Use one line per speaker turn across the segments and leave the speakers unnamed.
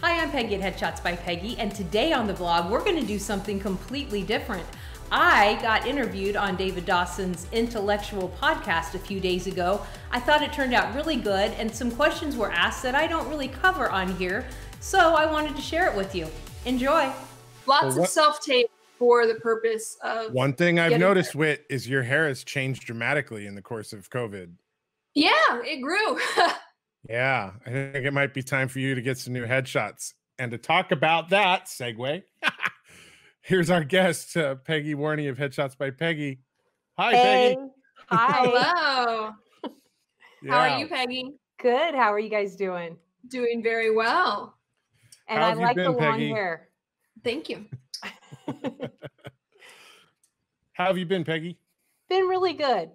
Hi, I'm Peggy at Headshots by Peggy, and today on the vlog, we're gonna do something completely different. I got interviewed on David Dawson's Intellexual podcast a few days ago. I thought it turned out really good, and some questions were asked that I don't really cover on here, so I wanted to share it with you. Enjoy.
Lots of self-tape for the purpose of...
One thing I've noticed, Whit, is your hair has changed dramatically in the course of COVID.
Yeah, it grew.
Yeah, I think it might be time for you to get some new headshots. And to talk about that, segue, here's our guest, Peggy Warney of Headshots by Peggy. Hi,
hey.
Peggy.
Hi.
Hello.
Yeah.
How are you, Peggy?
Good. How are you guys doing?
Doing very well.
And I like the long hair.
Thank you.
How have you been, Peggy?
Been really good.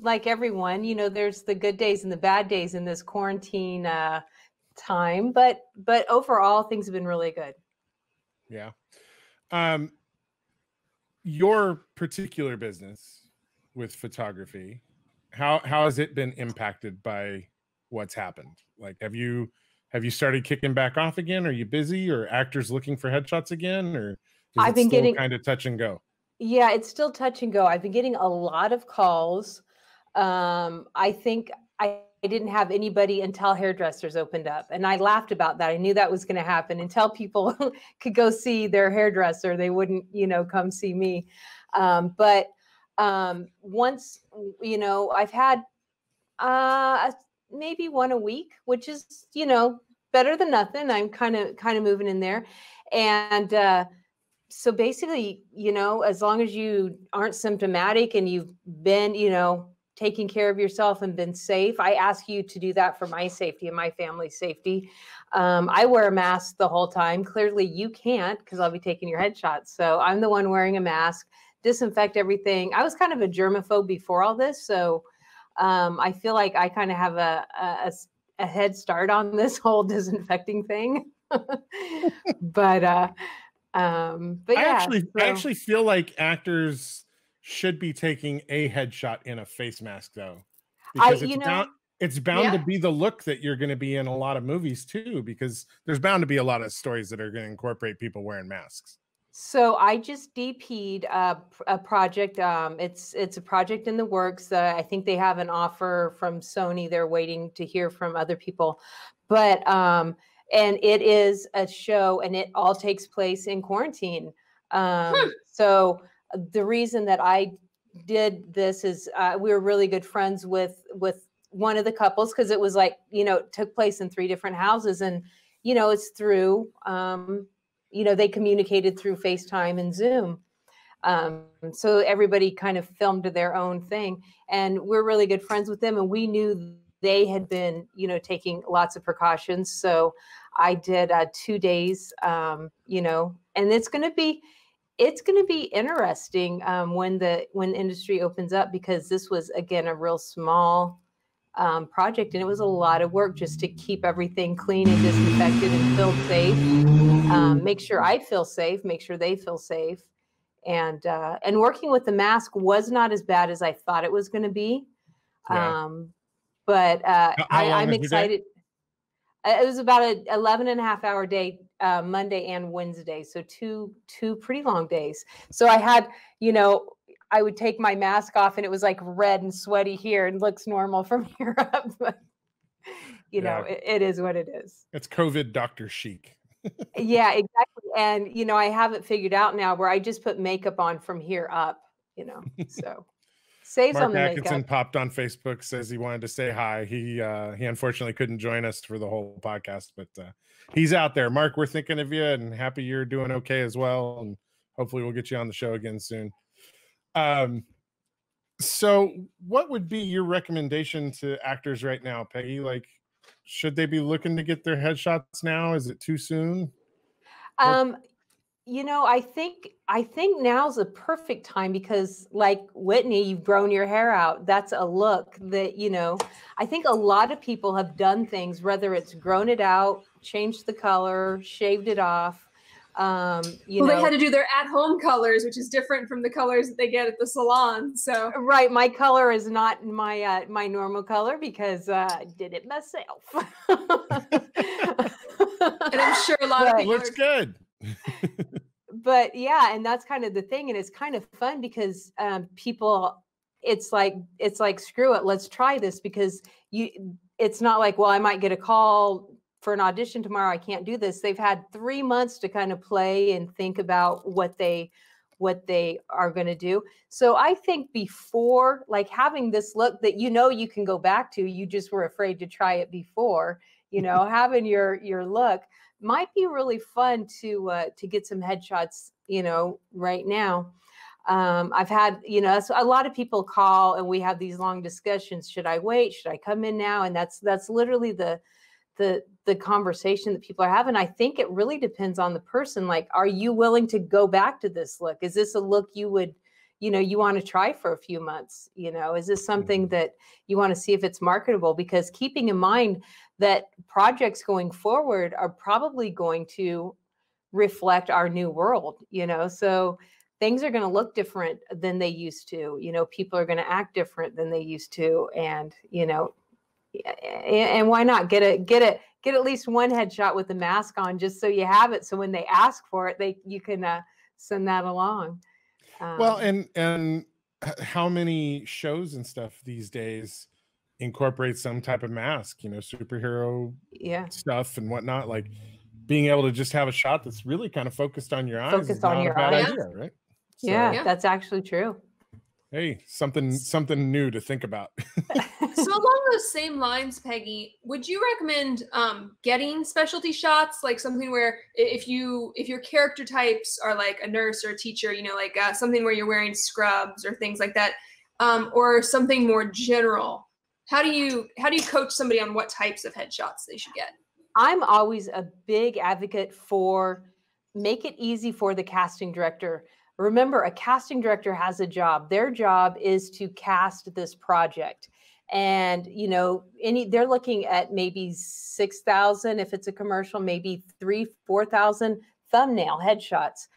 Like everyone, there's the good days and the bad days in this quarantine time, but overall things have been really good.
Yeah. Your particular business with photography, how has it been impacted by what's happened? Like, have you started kicking back off again? Are you busy, or actors looking for headshots again, or
I've been getting
kind of touch and go?
Yeah, it's still touch and go. I've been getting a lot of calls. I think I didn't have anybody until hairdressers opened up. And I laughed about that. I knew that was going to happen. Until people could go see their hairdresser, they wouldn't, come see me. But once, I've had maybe one a week, which is, better than nothing. I'm kind of moving in there. And so basically, as long as you aren't symptomatic and you've been, taking care of yourself and been safe, I ask you to do that for my safety and my family's safety. I wear a mask the whole time. Clearly you can't, because I'll be taking your headshots. So I'm the one wearing a mask, disinfect everything. I was kind of a germaphobe before all this. So I feel like I kind of have a head start on this whole disinfecting thing. But yeah,
I actually feel like actors should be taking a headshot in a face mask, though, because it's bound to be the look that you're going to be in a lot of movies too, because there's bound to be a lot of stories that are going to incorporate people wearing masks.
So I just DP'd a project. It's a project in the works. I think they have an offer from Sony. They're waiting to hear from other people, but and it is a show, and it all takes place in quarantine. So the reason that I did this is we were really good friends with one of the couples, because it was like, it took place in 3 different houses, and, it's through, they communicated through FaceTime and Zoom. So everybody kind of filmed their own thing, and we're really good friends with them. And we knew they had been, taking lots of precautions. So I did 2 days, and it's going to be interesting when the industry opens up, because this was, again, a real small project, and it was a lot of work just to keep everything clean and disinfected and feel safe. Make sure I feel safe, make sure they feel safe, and working with the mask was not as bad as I thought it was going to be.
Yeah.
But I'm excited. It was about an 11.5-hour day, Monday and Wednesday. So two pretty long days. So I had, I would take my mask off and it was like red and sweaty here and looks normal from here up. But, it is what it is.
It's COVID doctor chic.
Yeah, exactly. And, I have it figured out now where I just put makeup on from here up, so. Saves
Mark
on the
Atkinson
makeup.
popped on Facebook, says he wanted to say hi. He unfortunately couldn't join us for the whole podcast, but he's out there. Mark, we're thinking of you and happy you're doing okay as well. And hopefully we'll get you on the show again soon. So what would be your recommendation to actors right now, Peggy? Like, should they be looking to get their headshots now? Is it too soon?
I think now's a perfect time, because like Whitney, you've grown your hair out. That's a look that, I think a lot of people have done things, whether it's grown it out, changed the color, shaved it off.
They had to do their at-home colors, which is different from the colors that they get at the salon. So
right, my color is not my my normal color, because I did it myself.
And I'm sure a lot of people
looks good.
But yeah, and that's kind of the thing. And it's kind of fun because people, it's like, screw it, let's try this, because it's not like, well, I might get a call for an audition tomorrow, I can't do this. They've had 3 months to kind of play and think about what they are going to do. So I think before, like, having this look that you can go back to, you just were afraid to try it before, having your look might be really fun to get some headshots, right now. I've had, a lot of people call and we have these long discussions. Should I wait? Should I come in now? And that's literally the conversation that people are having. I think it really depends on the person. Like, are you willing to go back to this look? Is this a look you would, you want to try for a few months? Is this something that you want to see if it's marketable? Because keeping in mind that projects going forward are probably going to reflect our new world, so things are going to look different than they used to, people are going to act different than they used to. And, and why not get at least one headshot with the mask on, just so you have it. So when they ask for it, you can send that along.
Well, and how many shows and stuff these days incorporate some type of mask, superhero stuff and whatnot, like being able to just have a shot that's really kind of focused on your eyes is not a bad idea, right?
So, yeah, that's actually true.
Hey, something new to think about.
So along those same lines, Peggy, would you recommend getting specialty shots, like something where if your character types are like a nurse or a teacher, like something where you're wearing scrubs or things like that, or something more general? How do you coach somebody on what types of headshots they should get?
I'm always a big advocate for make it easy for the casting director. Remember, a casting director has a job. Their job is to cast this project. And, they're looking at maybe 6,000 if it's a commercial, maybe 3,000-4,000 thumbnail headshots.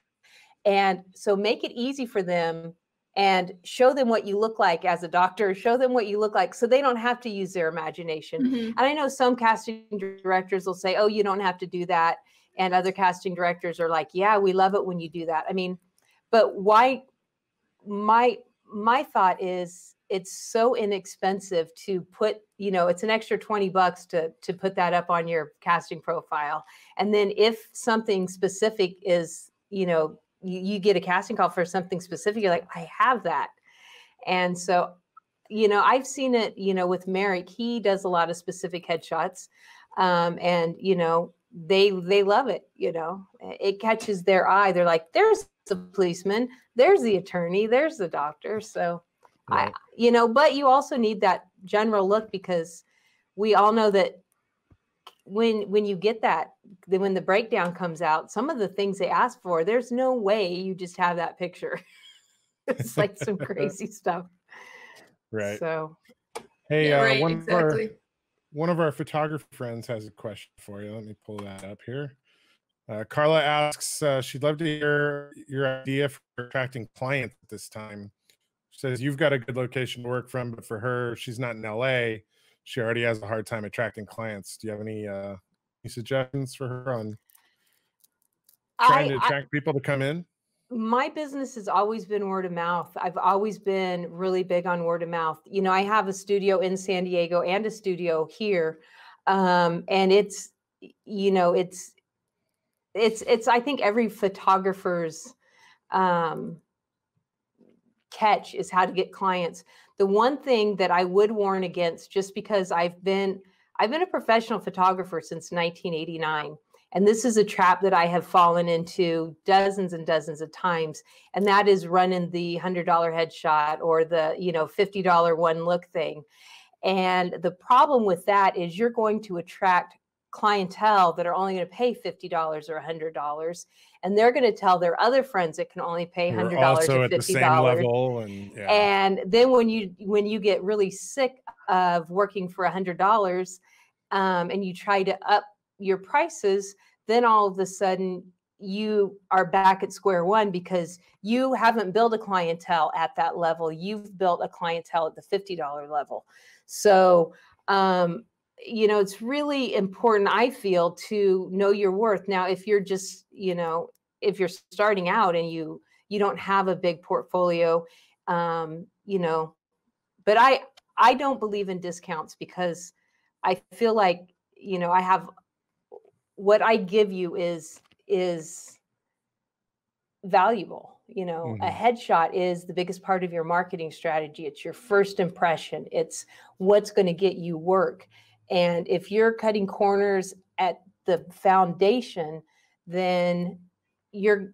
And so make it easy for them and show them what you look like as a doctor, show them what you look like so they don't have to use their imagination. Mm-hmm. And I know some casting directors will say, oh, you don't have to do that. And other casting directors are like, yeah, we love it when you do that. I mean, but why? My thought is it's so inexpensive to put, it's an extra $20 to put that up on your casting profile. And then if something specific is, you get a casting call for something specific, you're like, I have that. And so, I've seen it, with Merrick, he does a lot of specific headshots. And, they love it, it catches their eye. They're like, there's the policeman, there's the attorney, there's the doctor. So right. But you also need that general look, because we all know that when you get that, when the breakdown comes out, some of the things they ask for, there's no way you just have that picture. It's like some crazy stuff.
Right.
So,
hey,
right, exactly.
One of our photographer friends has a question for you. Let me pull that up here. Carla asks, she'd love to hear your idea for attracting clients at this time. She says, you've got a good location to work from, but for her, she's not in LA. She already has a hard time attracting clients. Do you have any suggestions for her on trying to attract people to come in?
My business has always been word of mouth. I've always been really big on word of mouth. I have a studio in San Diego and a studio here. And it's I think every photographer's catch is how to get clients. The one thing that I would warn against, just because I've been a professional photographer since 1989. And this is a trap that I have fallen into dozens and dozens of times. And that is running the $100 headshot or the, $50 one look thing. And the problem with that is you're going to attract clientele that are only going to pay $50 or $100. And they're going to tell their other friends that can only pay $100 or $50.
Also at the same level.
And then when you get really sick of working for $100 and you try to up your prices, then all of a sudden you are back at square one, because you haven't built a clientele at that level. You've built a clientele at the $50 level. So you know, it's really important, I feel, to know your worth. Now, if you're just, you know, if you're starting out and you don't have a big portfolio, you know, but I don't believe in discounts, because I feel like, you know, I have, what I give you is valuable. You know, a headshot is the biggest part of your marketing strategy. It's your first impression. It's what's going to get you work. And if you're cutting corners at the foundation, then you're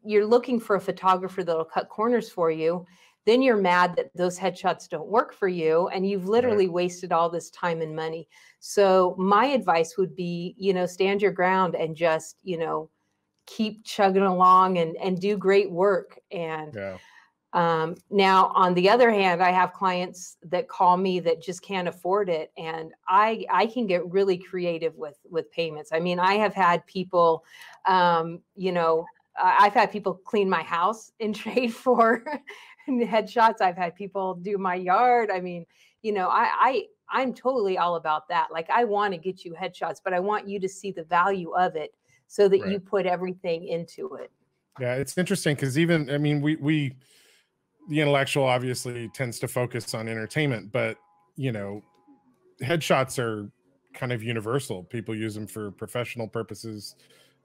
looking for a photographer that'll cut corners for you. Then you're mad that those headshots don't work for you, and you've literally wasted all this time and money. So my advice would be, you know, stand your ground and just, you know, keep chugging along and do great work. And now, on the other hand, I have clients that call me that just can't afford it, and I can get really creative with payments. I mean, I have had people, you know, I've had people clean my house in trade for headshots. I've had people do my yard. I mean, you know, I'm totally all about that. Like, I want to get you headshots, but I want you to see the value of it, so that you put everything into it.
Yeah, it's interesting, because even, I mean, we the Intellexual obviously tends to focus on entertainment, but, you know, headshots are kind of universal. People use them for professional purposes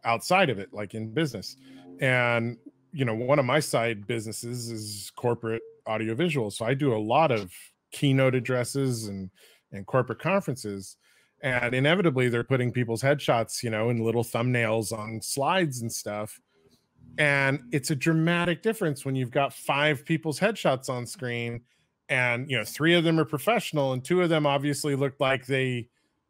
outside of it, like in business. And, you know, one of my side businesses is corporate audiovisual. So I do a lot of keynote addresses and corporate conferences. And inevitably, they're putting people's headshots, you know, in little thumbnails on slides and stuff. And it's a dramatic difference when you've got 5 people's headshots on screen, and, you know, 3 of them are professional, and 2 of them obviously looked like they,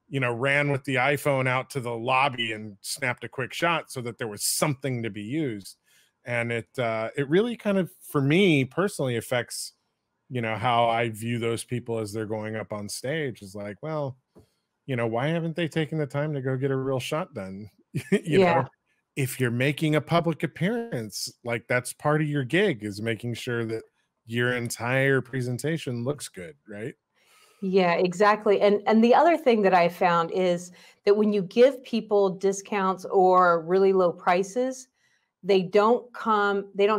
you know, ran with the iPhone out to the lobby and snapped a quick shot so that there was something to be used. And it really kind of, for me personally, affects, you know, how I view those people as they're going up on stage. Is like, well, you know, why haven't they taken the time to go get a real shot done? you know, if you're making a public appearance, like, that's part of your gig, is making sure that your entire presentation looks good, right?
Yeah, exactly. And the other thing that I found is that when you give people discounts or really low prices, they don't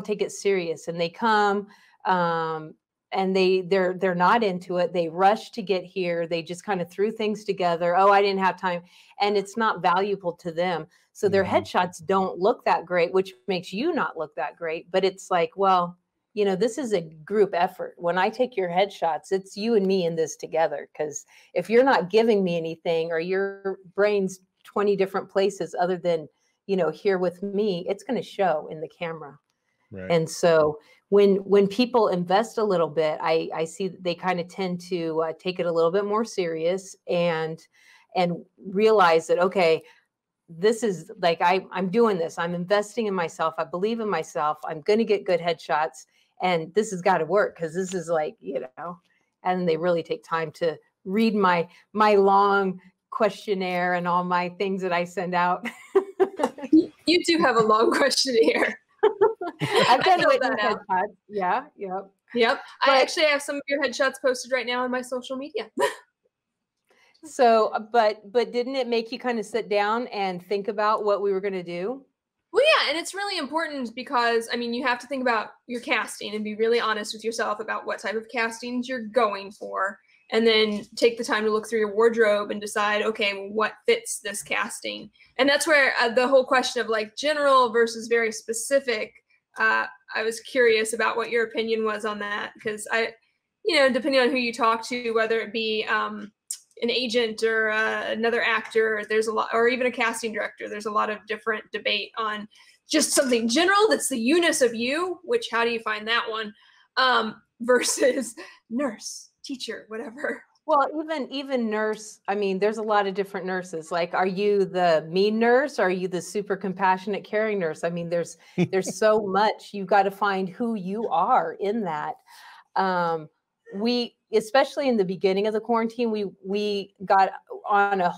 take it serious, and they come, and they're not into it. They rush to get here. They just kind of threw things together. Oh, I didn't have time. And it's not valuable to them. So their headshots don't look that great, which makes you not look that great. But it's like, well, you know, this is a group effort. When I take your headshots, it's you and me in this together. Because if you're not giving me anything, or your brain's 20 different places other than, you know, here with me, it's going to show in the camera. Right. And so when people invest a little bit, I see that they kind of tend to take it a little bit more serious, and realize that, okay, this is like, I'm doing this. I'm investing in myself. I believe in myself. I'm going to get good headshots, and this has got to work, because this is like, you know, and they really take time to read my long questionnaire and all my things that I send out.
You do have a long questionnaire.
I've done it with headshots. Yeah. Yep.
But I actually have some of your headshots posted right now on my social media.
So, but didn't it make you kind of sit down and think about what we were going to do?
Well, yeah, and it's really important, because, I mean, you have to think about your casting and be really honest with yourself about what type of castings you're going for, and then take the time to look through your wardrobe and decide, okay, well, what fits this casting? And that's where the whole question of, like, general versus very specific, I was curious about what your opinion was on that, because you know, depending on who you talk to, whether it be an agent or another actor, there's a lot, or even a casting director, there's a lot of different debate on just something general that's the you-ness of you, which, how do you find that one, versus nurse, teacher, whatever.
Well, even nurse, I mean, there's a lot of different nurses. Like, are you the mean nurse? Or are you the super compassionate, caring nurse? I mean, there's so much. You got to find who you are in that. We, especially in the beginning of the quarantine, we got on a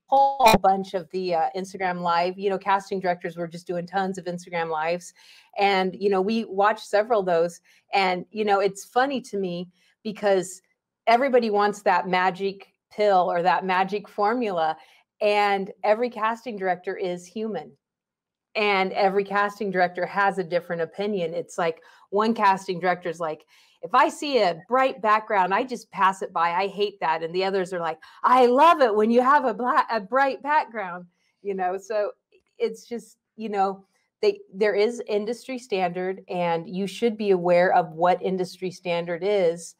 whole bunch of the Instagram live, you know, casting directors were just doing tons of Instagram lives. And, you know, we watched several of those. And, you know, it's funny to me, because everybody wants that magic pill or that magic formula. And every casting director is human. And every casting director has a different opinion. It's like one casting director is like, if I see a bright background, I just pass it by. I hate that. And the others are like, I love it when you have a bright background, you know? So it's just, you know, there is industry standard, and you should be aware of what industry standard is.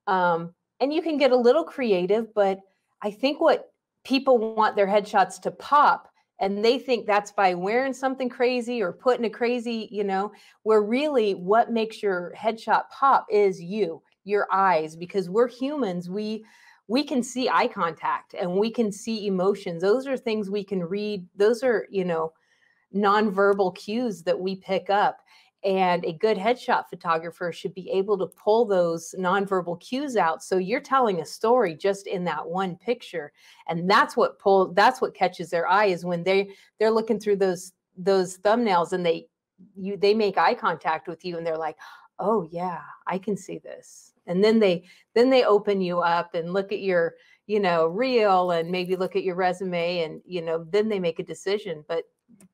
And you can get a little creative, but I think what people want their headshots to pop, and they think that's by wearing something crazy or putting a crazy, you know, where really what makes your headshot pop is your eyes, because we're humans. We can see eye contact and we can see emotions. Those are things we can read. Those are, you know, nonverbal cues that we pick up. And a good headshot photographer should be able to pull those nonverbal cues out. So you're telling a story just in that one picture. And that's what catches their eye, is when they're looking through those thumbnails and they make eye contact with you and they're like, oh yeah, I can see this. And then they open you up and look at your, you know, reel, and maybe look at your resume, and, you know, then they make a decision.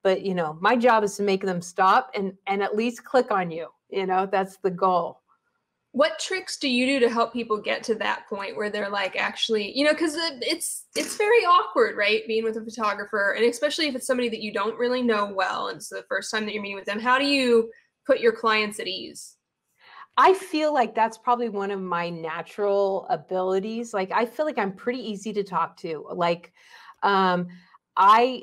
But, you know, my job is to make them stop and at least click on you. You know, that's the goal.
What tricks do you do to help people get to that point where they're like, actually, you know, because it's very awkward, right? Being with a photographer, and especially if it's somebody that you don't really know well, and it's the first time that you're meeting with them. How do you put your clients at ease?
I feel like that's probably one of my natural abilities. Like, I feel like I'm pretty easy to talk to. Like, I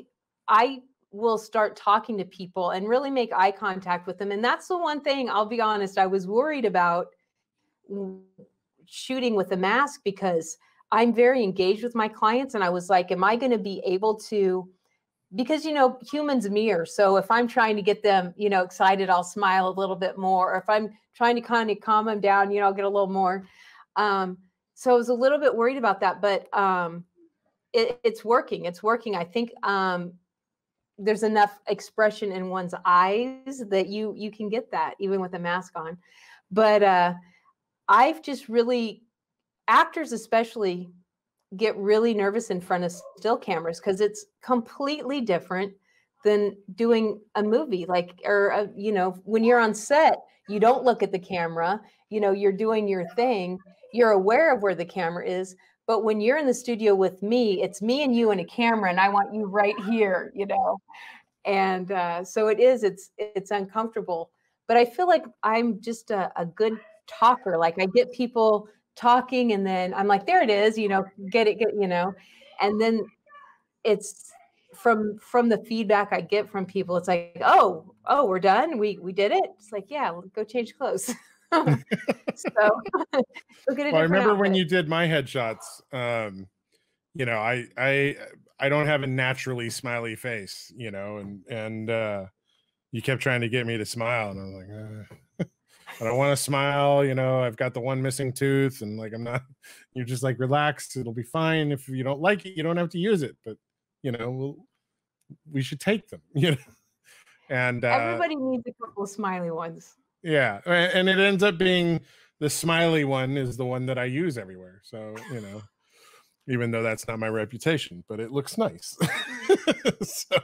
will start talking to people and really make eye contact with them. And that's the one thing, I'll be honest, I was worried about shooting with a mask, because I'm very engaged with my clients. And I was like, am I going to be able to, because, you know, humans mirror. So if I'm trying to get them, you know, excited, I'll smile a little bit more. Or if I'm trying to kind of calm them down, you know, I'll get a little more. So I was a little bit worried about that, but it's working. It's working. I think there's enough expression in one's eyes that you can get that even with a mask on. But I've just really, actors especially, get really nervous in front of still cameras, because it's completely different than doing a movie. Like, or you know, when you're on set, you don't look at the camera, you know, you're doing your thing, you're aware of where the camera is. But when you're in the studio with me, it's me and you and a camera, and I want you right here, you know. And so it's uncomfortable. But I feel like I'm just a good talker. Like, I get people talking, and then I'm like, there it is, you know, get it, you know. And then it's from the feedback I get from people, it's like, oh, we're done, we did it. It's like, yeah, go change clothes. So
well, I remember when you did my headshots, you know, I don't have a naturally smiley face, you know, and you kept trying to get me to smile, and I'm like, I don't want to smile, you know, I've got the one missing tooth, and like, I'm not, you're just like, relax, it'll be fine. If you don't like it, you don't have to use it, but you know, we should take them, you know. And
everybody needs a couple of smiley ones.
Yeah, and it ends up being the smiley one is the one that I use everywhere. So, you know, even though that's not my reputation, but it looks nice. So,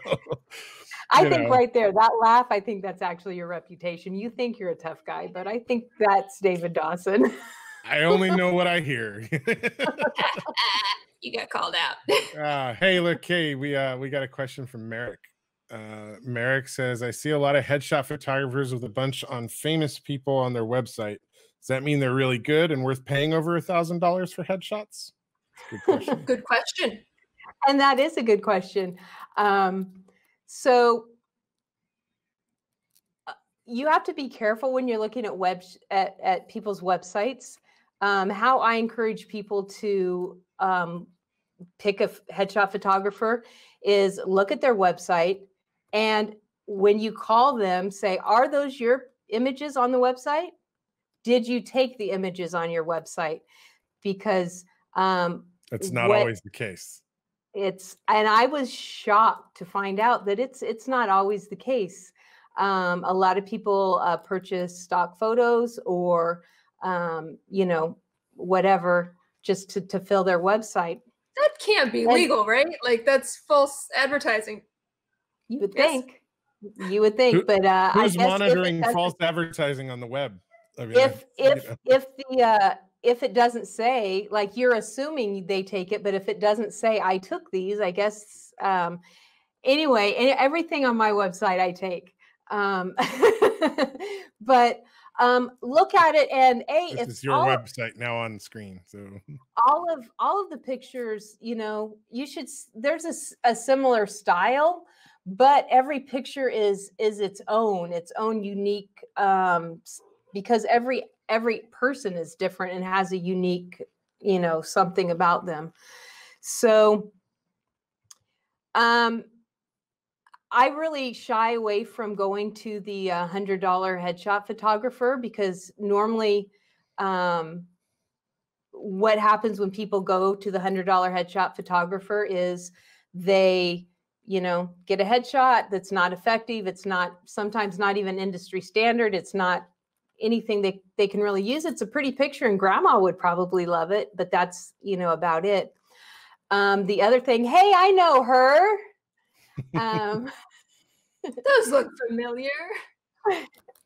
I think right there, that laugh, I think that's actually your reputation. You think you're a tough guy, but I think that's David Dawson.
I only know what I hear.
You got called out.
Hey, look, Kay, we got a question from Merrick. Merrick says, I see a lot of headshot photographers with a bunch on famous people on their website. Does that mean they're really good and worth paying over $1,000 for headshots? Good question.
Good question.
And that is a good question. So you have to be careful when you're looking at people's websites. How I encourage people to pick a headshot photographer is look at their website, and when you call them, say, are those your images on the website? Did you take the images on your website? Because
it's not always the case.
And I was shocked to find out that it's not always the case. A lot of people purchase stock photos or you know, whatever, just to fill their website.
That can't be legal, right? Like that's false advertising.
You would think. You would think, but
who's monitoring false advertising on the web? I mean,
if it doesn't say, like, you're assuming they take it, but if it doesn't say I took these, I guess anyway, everything on my website I take. But look at it, and
this is your website now on screen, so
all of the pictures, you know, there's a similar style, but every picture is its own unique, because every person is different and has a unique, you know, something about them. So I really shy away from going to the $100 headshot photographer, because normally what happens when people go to the $100 headshot photographer is they, you know, get a headshot that's not effective. It's not, sometimes not even industry standard. It's not anything they can really use. It's a pretty picture and grandma would probably love it, but that's, you know, about it. The other thing, hey, I know her.
Those look familiar.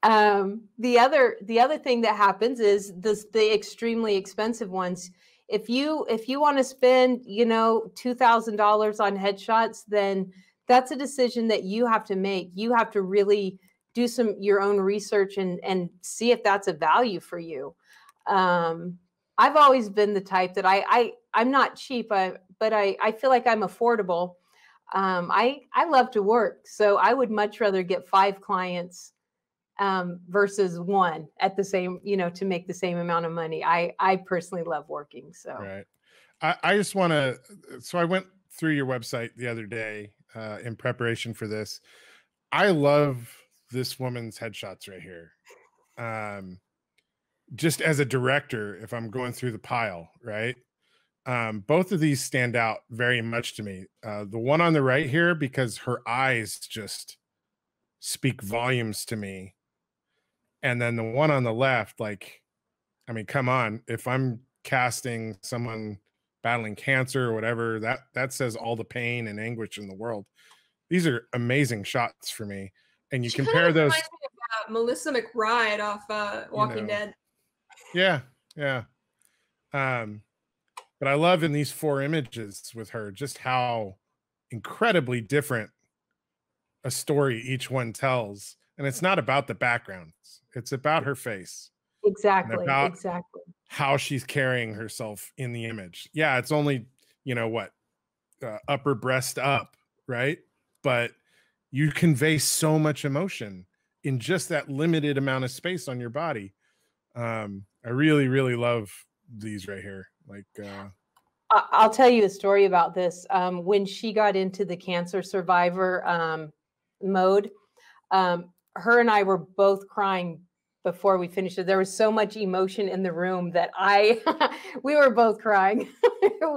The other thing that happens is the extremely expensive ones. If you want to spend, you know, $2,000 on headshots, then that's a decision that you have to make. You have to really do your own research and see if that's a value for you. I've always been the type that I'm not cheap, but I feel like I'm affordable. I love to work, so I would much rather get 5 clients versus 1 at the same, you know, to make the same amount of money. I personally love working. So
right. I just want to, so I went through your website the other day in preparation for this. I love this woman's headshots right here. Just as a director, if I'm going through the pile, right? Both of these stand out very much to me. The one on the right here, because her eyes just speak volumes to me. And then the one on the left, like, I mean, come on, if I'm casting someone battling cancer or whatever, that says all the pain and anguish in the world. These are amazing shots for me. And you compare those.
Reminds me of Melissa McBride off Walking Dead.
Yeah, yeah. But I love in these 4 images with her just how incredibly different a story each one tells. And it's not about the backgrounds. It's about her face.
Exactly.
About
exactly.
how she's carrying herself in the image. Yeah, it's only, you know what, upper breast up, right? But you convey so much emotion in just that limited amount of space on your body. I really, really love these right here. Like,
I'll tell you a story about this. When she got into the cancer survivor mode, her and I were both crying before we finished it. There was so much emotion in the room that we were both crying. It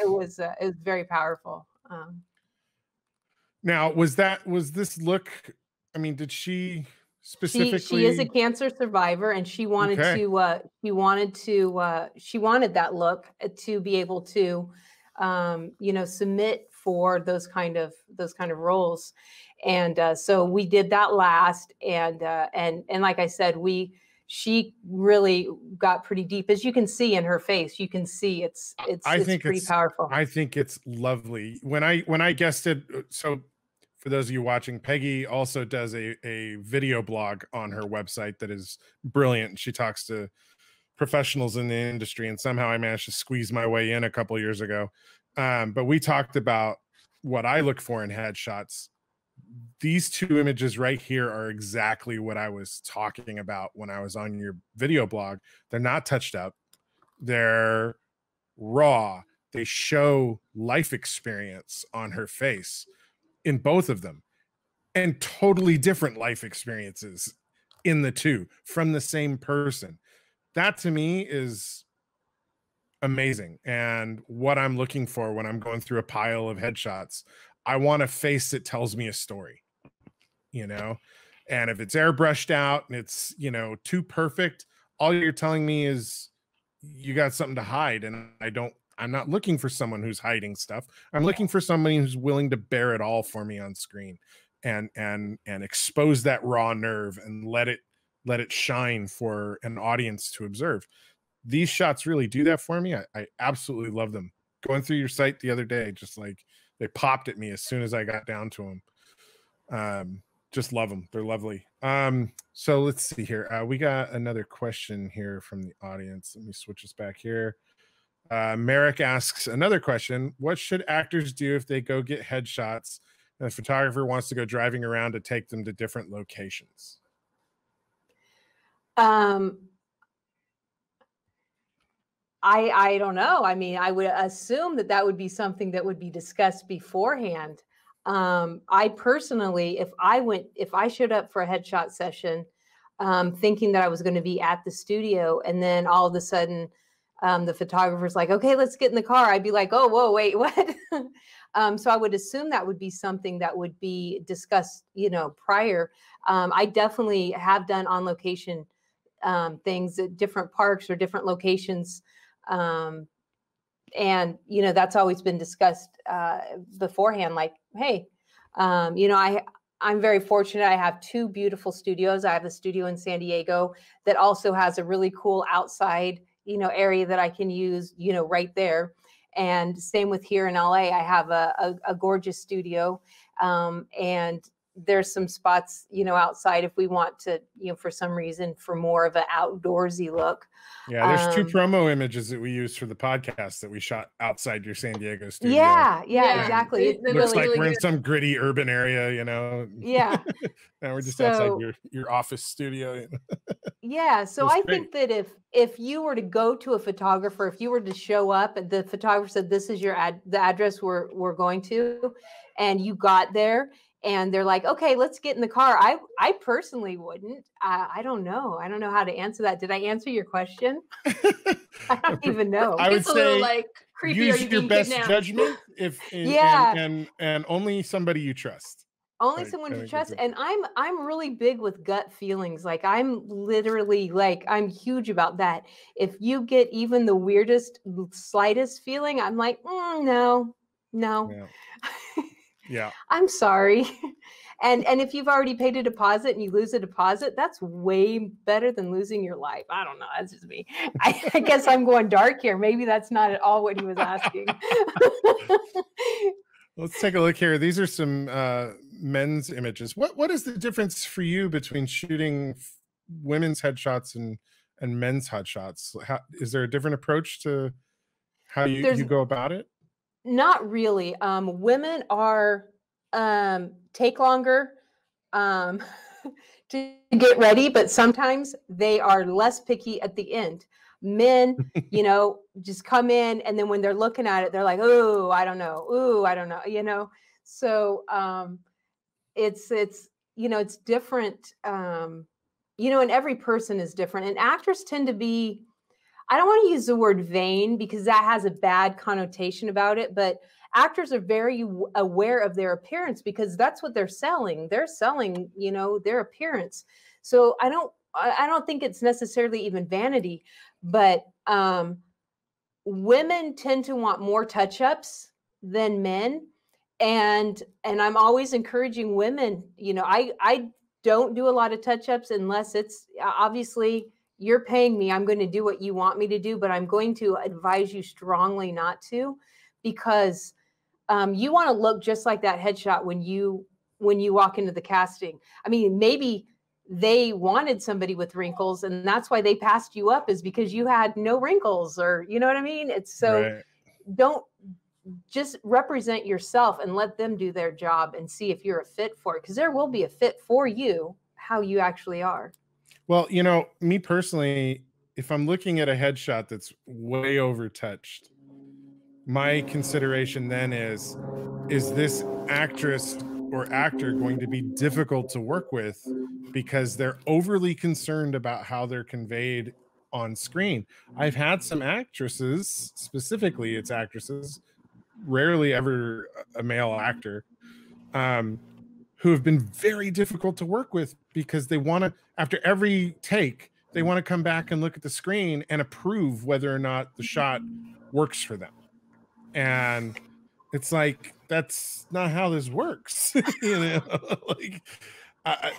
was very powerful.
Now, was this look? I mean, did she specifically?
She is a cancer survivor, and she wanted she wanted that look to be able to, you know, submit for those kind of roles. And so we did that last, and like I said, she really got pretty deep, as you can see in her face. You can see it's pretty powerful.
I think it's lovely. When I guested, so for those of you watching, Peggy also does a video blog on her website that is brilliant. She talks to professionals in the industry, and somehow I managed to squeeze my way in a couple years ago. But we talked about what I look for in headshots. These 2 images right here are exactly what I was talking about when I was on your video blog. They're not touched up. They're raw. They show life experience on her face in both of them, and totally different life experiences in the 2 from the same person. That to me is amazing. And what I'm looking for when I'm going through a pile of headshots, I want a face that tells me a story, you know? And if it's airbrushed out and it's, you know, too perfect, all you're telling me is you got something to hide. And I don't I'm not looking for someone who's hiding stuff. I'm looking for somebody who's willing to bear it all for me on screen and expose that raw nerve and let it shine for an audience to observe. These shots really do that for me. I absolutely love them. Going through your site the other day, just like they popped at me as soon as I got down to them. Just love them. They're lovely. So let's see here. We got another question here from the audience. Let me switch this back here. Merrick asks another question. What should actors do if they go get headshots and the photographer wants to go driving around to take them to different locations?
I don't know. I mean, I would assume that would be something that would be discussed beforehand. I personally, if I showed up for a headshot session, thinking that I was going to be at the studio, and then all of a sudden, the photographer's like, okay, let's get in the car. I'd be like, oh, whoa, wait, what? So I would assume that would be something that would be discussed, prior. I definitely have done on location things at different parks or different locations. And, that's always been discussed beforehand, like, hey, I'm very fortunate. I have 2 beautiful studios. I have a studio in San Diego that also has a really cool outside, area that I can use, right there. And same with here in LA, I have a gorgeous studio. And there's some spots, outside if we want to, for some reason, for more of an outdoorsy look.
Yeah, there's 2 promo images that we use for the podcast that we shot outside your San Diego studio.
Yeah, exactly.
It looks like we're in some gritty urban area,
Yeah.
Now we're just outside your office studio.
Yeah, so I think that if you were to go to a photographer, if you were to show up and the photographer said, this is the address we're going to, and you got there, and they're like, okay, let's get in the car. I personally wouldn't. I don't know. I don't know how to answer that. Did I answer your question? I don't even know.
I would
it's
say
a little like creepy.
Use your best judgment and only somebody you trust.
Only someone you trust. And I'm really big with gut feelings. Like I'm literally I'm huge about that. If you get even the weirdest, slightest feeling, I'm like, no.
Yeah.
I'm sorry. And if you've already paid a deposit and you lose a deposit, that's way better than losing your life. I don't know. That's just me. I guess I'm going dark here. Maybe that's not at all what he was asking.
Let's take a look here. These are some men's images. What is the difference for you between shooting women's headshots and men's headshots? Is there a different approach to how you go about it?
Not really. Women are take longer to get ready, but sometimes they are less picky at the end. Men, just come in, and then when they're looking at it, they're like, "Oh, I don't know. Ooh, I don't know." So it's different. And every person is different. And actors tend to be, I don't want to use the word vain because that has a bad connotation about it, but actors are very aware of their appearance because that's what they're selling. They're selling, their appearance. So I don't think it's necessarily even vanity, but women tend to want more touch-ups than men. And I'm always encouraging women, I don't do a lot of touch-ups unless it's obviously you're paying me, I'm going to do what you want me to do, but I'm going to advise you strongly not to, because you want to look just like that headshot when you walk into the casting. I mean, maybe they wanted somebody with wrinkles and that's why they passed you up, is because you had no wrinkles, or you know what I mean? It's so right. Don't just represent yourself and let them do their job and see if you're a fit for it, because there will be a fit for you, how you actually are.
Well, me personally, if I'm looking at a headshot that's way over-touched, my consideration then is this actress or actor going to be difficult to work with because they're overly concerned about how they're conveyed on screen? I've had some actresses, specifically it's actresses, rarely ever a male actor, who have been very difficult to work with because they want to, after every take, they want to come back and look at the screen and approve whether or not the shot works for them. And it's like, that's not how this works. You know, like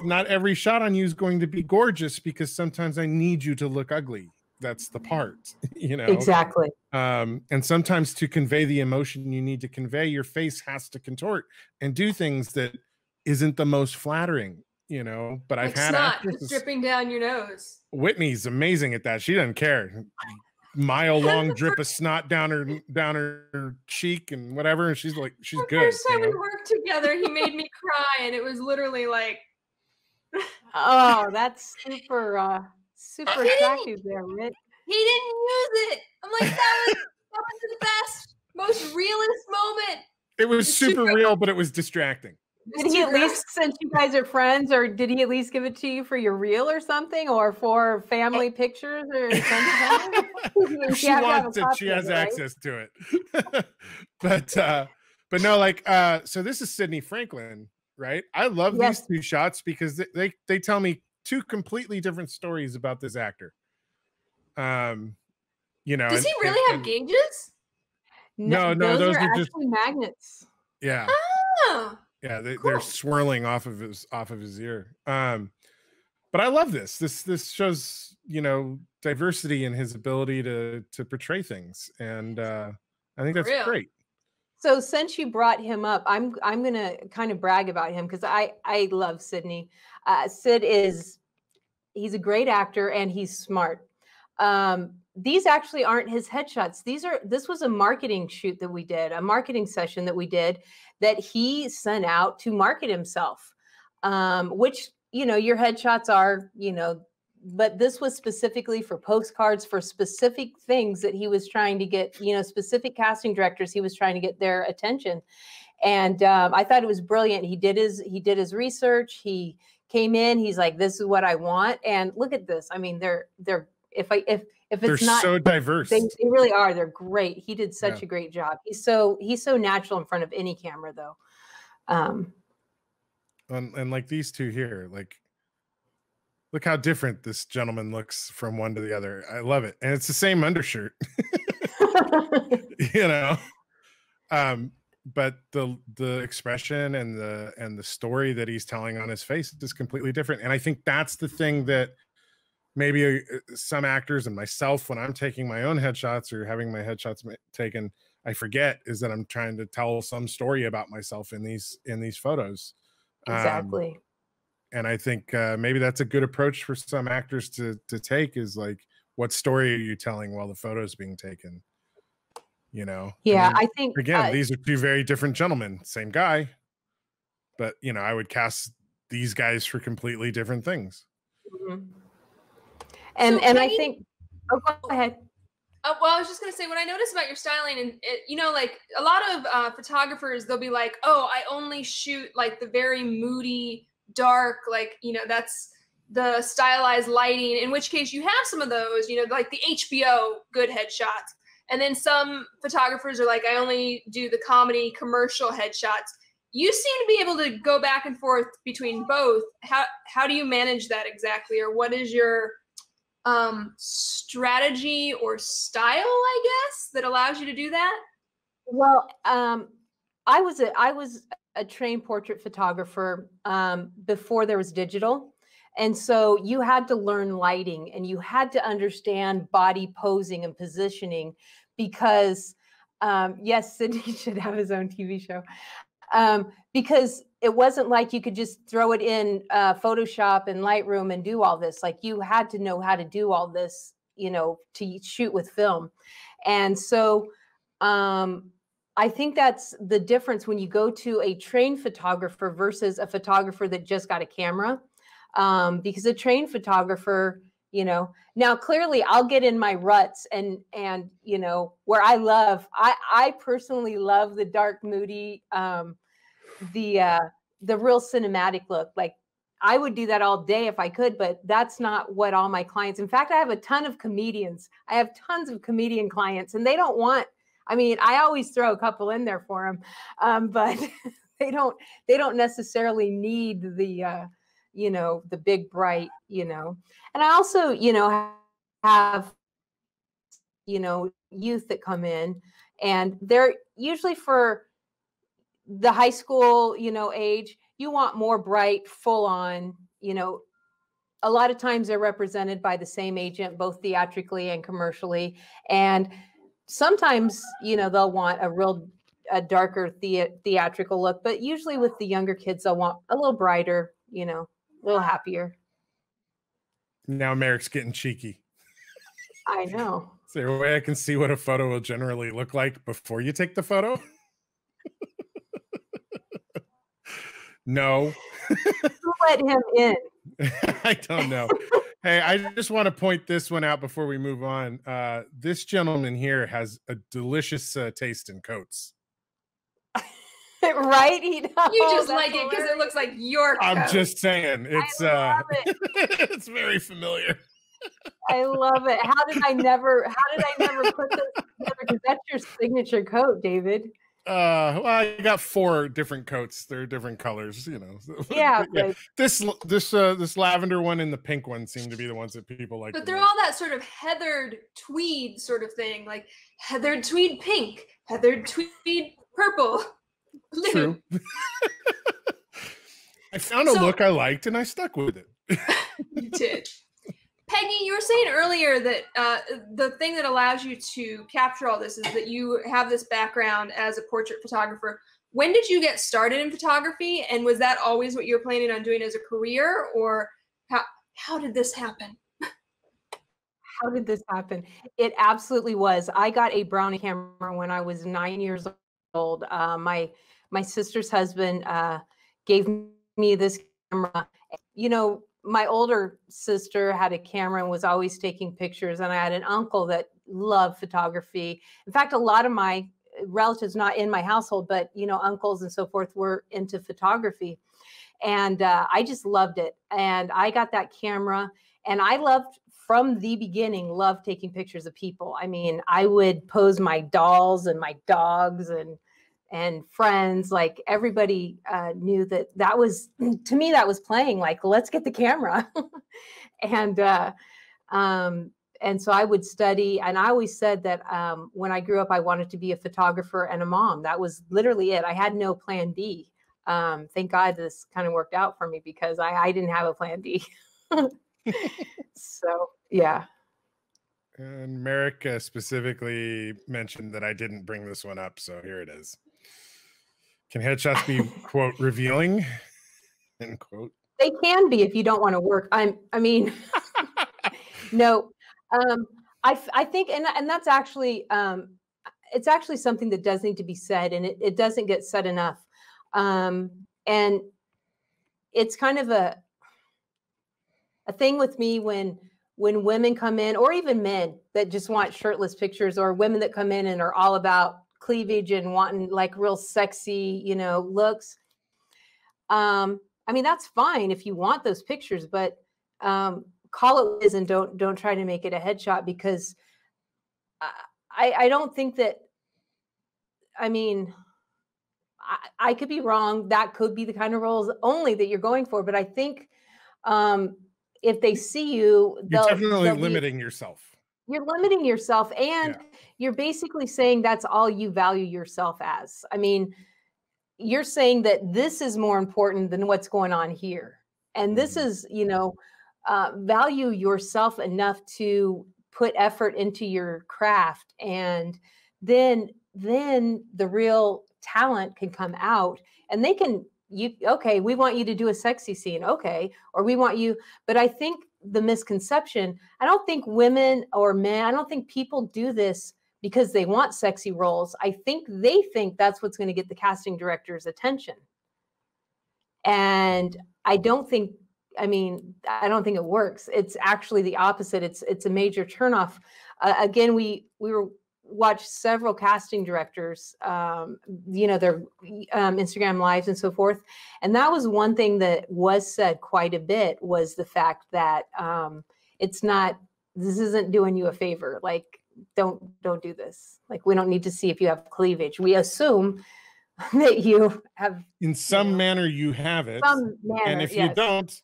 not every shot on you is going to be gorgeous, because sometimes I need you to look ugly. That's the part, you know?
Exactly.
And sometimes to convey the emotion you need to convey, your face has to contort and do things that isn't the most flattering, you know? But
like
I've had
snot dripping down your nose.
Whitney's amazing at that. She doesn't care. Mile-long drip of snot down her cheek and whatever, and she's like, she's good.
First time we worked together, he made me cry, and it was literally like,
oh, that's super attractive there, Rick.
He didn't use it. I'm like, that was the best, most realist moment.
It was super real, but it was distracting.
Did he at least, since you guys are friends, or did he at least give it to you for your reel or something, or for family pictures or something?
If she wants it, she has access to it. But no, like, so this is Sidney Franklin, right? I love these two shots because they tell me two completely different stories about this actor. You know,
does he really have gauges?
No, those are just
magnets.
Yeah.
Oh.
Yeah, they're swirling off of his ear. But I love this. This shows, you know, diversity in his ability to portray things, and I think that's great.
So since you brought him up, I'm gonna kind of brag about him because I love Sidney. Sid he's a great actor and he's smart. These actually aren't his headshots. This was a marketing shoot that we did, a marketing session that we did that he sent out to market himself, which, you know, your headshots are, you know, but this was specifically for postcards, for specific things that he was trying to get, you know, specific casting directors, he was trying to get their attention. And I thought it was brilliant. He did his research. He came in, he's like, this is what I want. And look at this. I mean, if it's
they're
not
so diverse,
they really are. They're great. He did such a great job. He's so natural in front of any camera, though.
And like these two here, like, look how different this gentleman looks from one to the other. I love it, and it's the same undershirt. You know, but the expression and the story that he's telling on his face is completely different. And I think that's the thing that maybe some actors and myself, when I'm taking my own headshots or having my headshots taken, I forget, is that I'm trying to tell some story about myself in these photos.
Exactly.
And I think maybe that's a good approach for some actors to take, is like, what story are you telling while the photo is being taken? You know?
Yeah,
I mean,
I think
again, these are two very different gentlemen, same guy, but you know, I would cast these guys for completely different things.
Mm-hmm. And I think, oh, go ahead.
Well, I was just going to say, what I noticed about your styling, and you know, like a lot of photographers, they'll be like, oh, I only shoot like the very moody, dark, like, you know, that's the stylized lighting, in which case you have some of those, you know, like the HBO good headshots. And then some photographers are like, I only do the comedy commercial headshots. You seem to be able to go back and forth between both. How do you manage that exactly? Or what is your strategy or style, I guess, that allows you to do that?
Well, I was a trained portrait photographer before there was digital. And so you had to learn lighting and you had to understand body posing and positioning, because yes, Sidney should have his own TV show. Because it wasn't like you could just throw it in Photoshop and Lightroom and do all this. Like, you had to know how to do all this, you know, to shoot with film. And so I think that's the difference when you go to a trained photographer versus a photographer that just got a camera. Because a trained photographer, you know, now clearly I'll get in my ruts and you know, where I personally love the dark, moody, the real cinematic look. Like, I would do that all day if I could, but that's not what all my clients. In fact, I have a ton of comedians. I have tons of comedian clients, and they don't want. I mean, I always throw a couple in there for them, but they don't necessarily need the you know, the big bright, you know. And I also, you know, have, you know, youth that come in And they're usually for the high school, age. You want more bright, full on, a lot of times they're represented by the same agent, both theatrically and commercially. And sometimes, they'll want a darker theatrical look, but usually with the younger kids, they'll want a little brighter, a little happier.
Now Merrick's getting cheeky.
I know.
Is there a way I can see what a photo will generally look like before you take the photo? No.
Who let him in?
I don't know. Hey, I just want to point this one out before we move on. This gentleman here has a delicious taste in coats.
Right?
You just like it because it looks like your coat.
I'm just saying. It's it's very familiar.
I love it. How did I never put this together? Because that's your signature coat, David.
Well, I got 4 different coats. They're different colors,
Yeah,
yeah. This lavender one and the pink one seem to be the ones that people like.
But they're all that sort of heathered tweed sort of thing, like heathered tweed pink, heathered tweed purple. Blue.
True. I found a look I liked and I stuck with it.
You did. Peggy, you were saying earlier that the thing that allows you to capture all this is that you have this background as a portrait photographer. When did you get started in photography? And was that always what you were planning on doing as a career? Or how did this happen?
How did this happen? It absolutely was. I got a Brownie camera when I was 9 years old. My sister's husband gave me this camera. My older sister had a camera and was always taking pictures, and I had an uncle that loved photography. In fact, a lot of my relatives, not in my household, but uncles and so forth, were into photography, and I just loved it. And I got that camera, and I loved from the beginning, loved taking pictures of people. I mean, I would pose my dolls and my dogs and friends. Like everybody knew that was, to me, that was playing, like, let's get the camera. And so I would study, and I always said that when I grew up, I wanted to be a photographer and a mom. That was literally it. I had no plan B. Thank God this kind of worked out for me, because I didn't have a plan B. So, yeah.
And Merrick specifically mentioned that I didn't bring this one up, so here it is. Can headshots be, quote, revealing, end quote?
They can be if you don't want to work. I mean, no. I think, and that's actually, it's actually something that does need to be said, and it doesn't get said enough. And it's kind of a thing with me when women come in, or even men that just want shirtless pictures, or women that come in and are all about cleavage and wanting like real sexy, looks. I mean, that's fine if you want those pictures, but call it what it is, and don't try to make it a headshot, because I don't think that, I mean, I could be wrong. That could be the kind of roles only that you're going for, but I think if they see you,
you're definitely limiting yourself.
You're limiting yourself, and you're basically saying that's all you value yourself as. I mean, you're saying that this is more important than what's going on here. And this is, value yourself enough to put effort into your craft. And then the real talent can come out, and they can, okay, we want you to do a sexy scene. Okay. Or we want you, but I think the misconception, I don't think women or men, I don't think people do this because they want sexy roles. I think they think that's what's going to get the casting director's attention. And I don't think it works. It's actually the opposite. It's a major turnoff. Again, we watched several casting directors, their Instagram lives and so forth. And that was one thing that was said quite a bit, was the fact that this isn't doing you a favor. Like, don't do this. Like, we don't need to see if you have cleavage. We assume that you have,
in some manner you have it. And if you don't,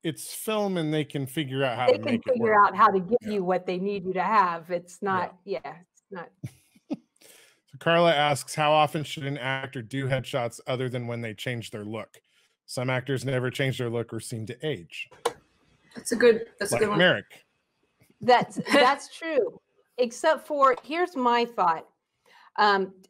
it's film, and they can figure out how to make it work. They can figure
out how to give you what they need you to have. It's not, it's not.
So Carla asks, how often should an actor do headshots other than when they change their look? Some actors never change their look or seem to age.
That's a good one.
Merrick.
That's true. Except for, here's my thought.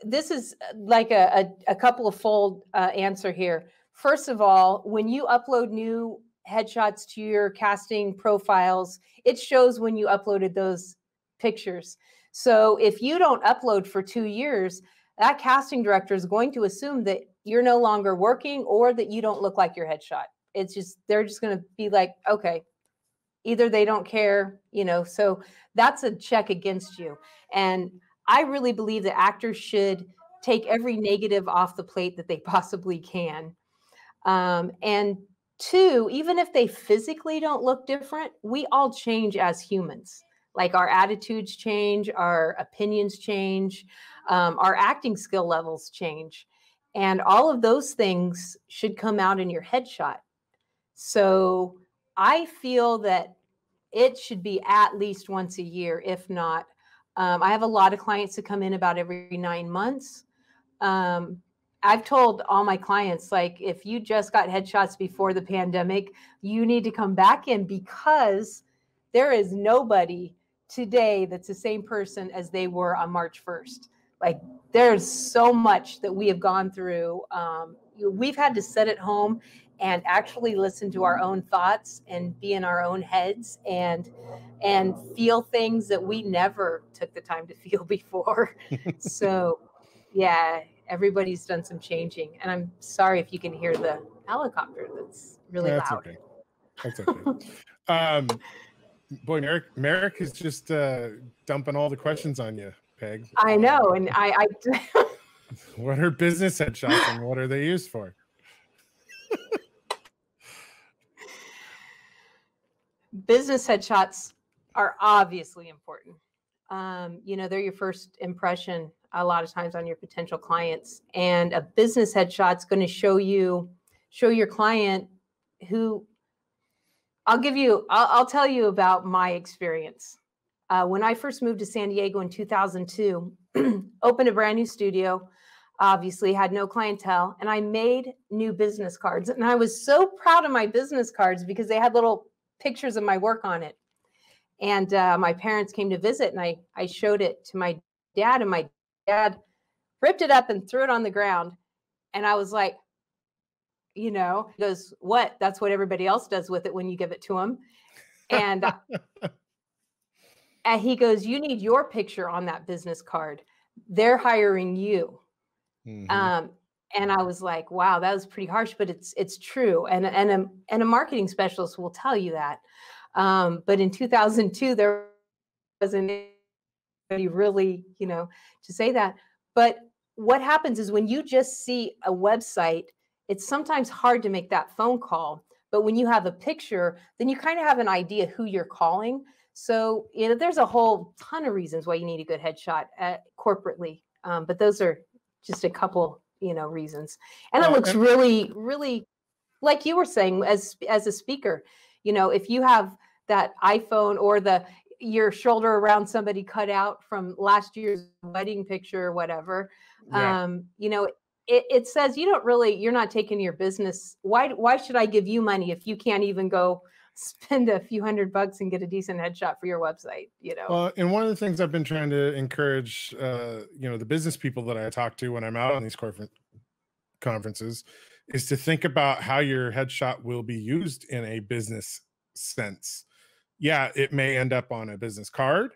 This is like a couple of fold answer here. First of all, when you upload new headshots to your casting profiles, it shows when you uploaded those pictures. So if you don't upload for 2 years, that casting director is going to assume that you're no longer working or that you don't look like your headshot. It's just, they're just going to be like, okay, either they don't care, you know, so that's a check against you. And I really believe that actors should take every negative off the plate that they possibly can. And two, even if they physically don't look different, we all change as humans. Like our attitudes change, our opinions change, our acting skill levels change. And all of those things should come out in your headshot. So I feel that it should be at least once a year, if not. I have a lot of clients that come in about every 9 months. I've told all my clients, like, if you just got headshots before the pandemic, you need to come back in, because there is nobody today that's the same person as they were on March 1st. Like, there's so much that we have gone through. We've had to sit at home and actually listen to our own thoughts and be in our own heads and feel things that we never took the time to feel before. So yeah, everybody's done some changing, and I'm sorry if you can hear the helicopter. That's really loud.
Okay. That's okay. Boy, Merrick is just dumping all the questions on you, Peg.
I know, and I
what are business headshots and what are they used for?
Business headshots are obviously important. You know, they're your first impression a lot of times on your potential clients, and a business headshot's going to show your client who. I'll tell you about my experience. When I first moved to San Diego in 2002, opened a brand new studio, obviously had no clientele, and I made new business cards. And I was so proud of my business cards because they had little pictures of my work on it. And my parents came to visit, and I showed it to my dad, and my dad ripped it up and threw it on the ground. And I was like, you know, he goes, what? That's what everybody else does with it when you give it to them. And, and he goes, you need your picture on that business card. They're hiring you. Mm-hmm. And I was like, wow, that was pretty harsh, but it's true. And a marketing specialist will tell you that. But in 2002, there wasn't anybody really, you know, to say that. But what happens is when you just see a website, it's sometimes hard to make that phone call. But when you have a picture, then you kind of have an idea who you're calling. So, you know, there's a whole ton of reasons why you need a good headshot corporately. But those are just a couple, you know, reasons. And it looks really, really, like you were saying, as a speaker, you know, if you have that iPhone or your shoulder around somebody cut out from last year's wedding picture or whatever, you know, it says you're not taking your business. Why should I give you money if you can't even go spend a few $100 and get a decent headshot for your website, you know?
Well, and one of the things I've been trying to encourage, you know, the business people that I talk to when I'm out on these conferences is to think about how your headshot will be used in a business sense. Yeah, it may end up on a business card.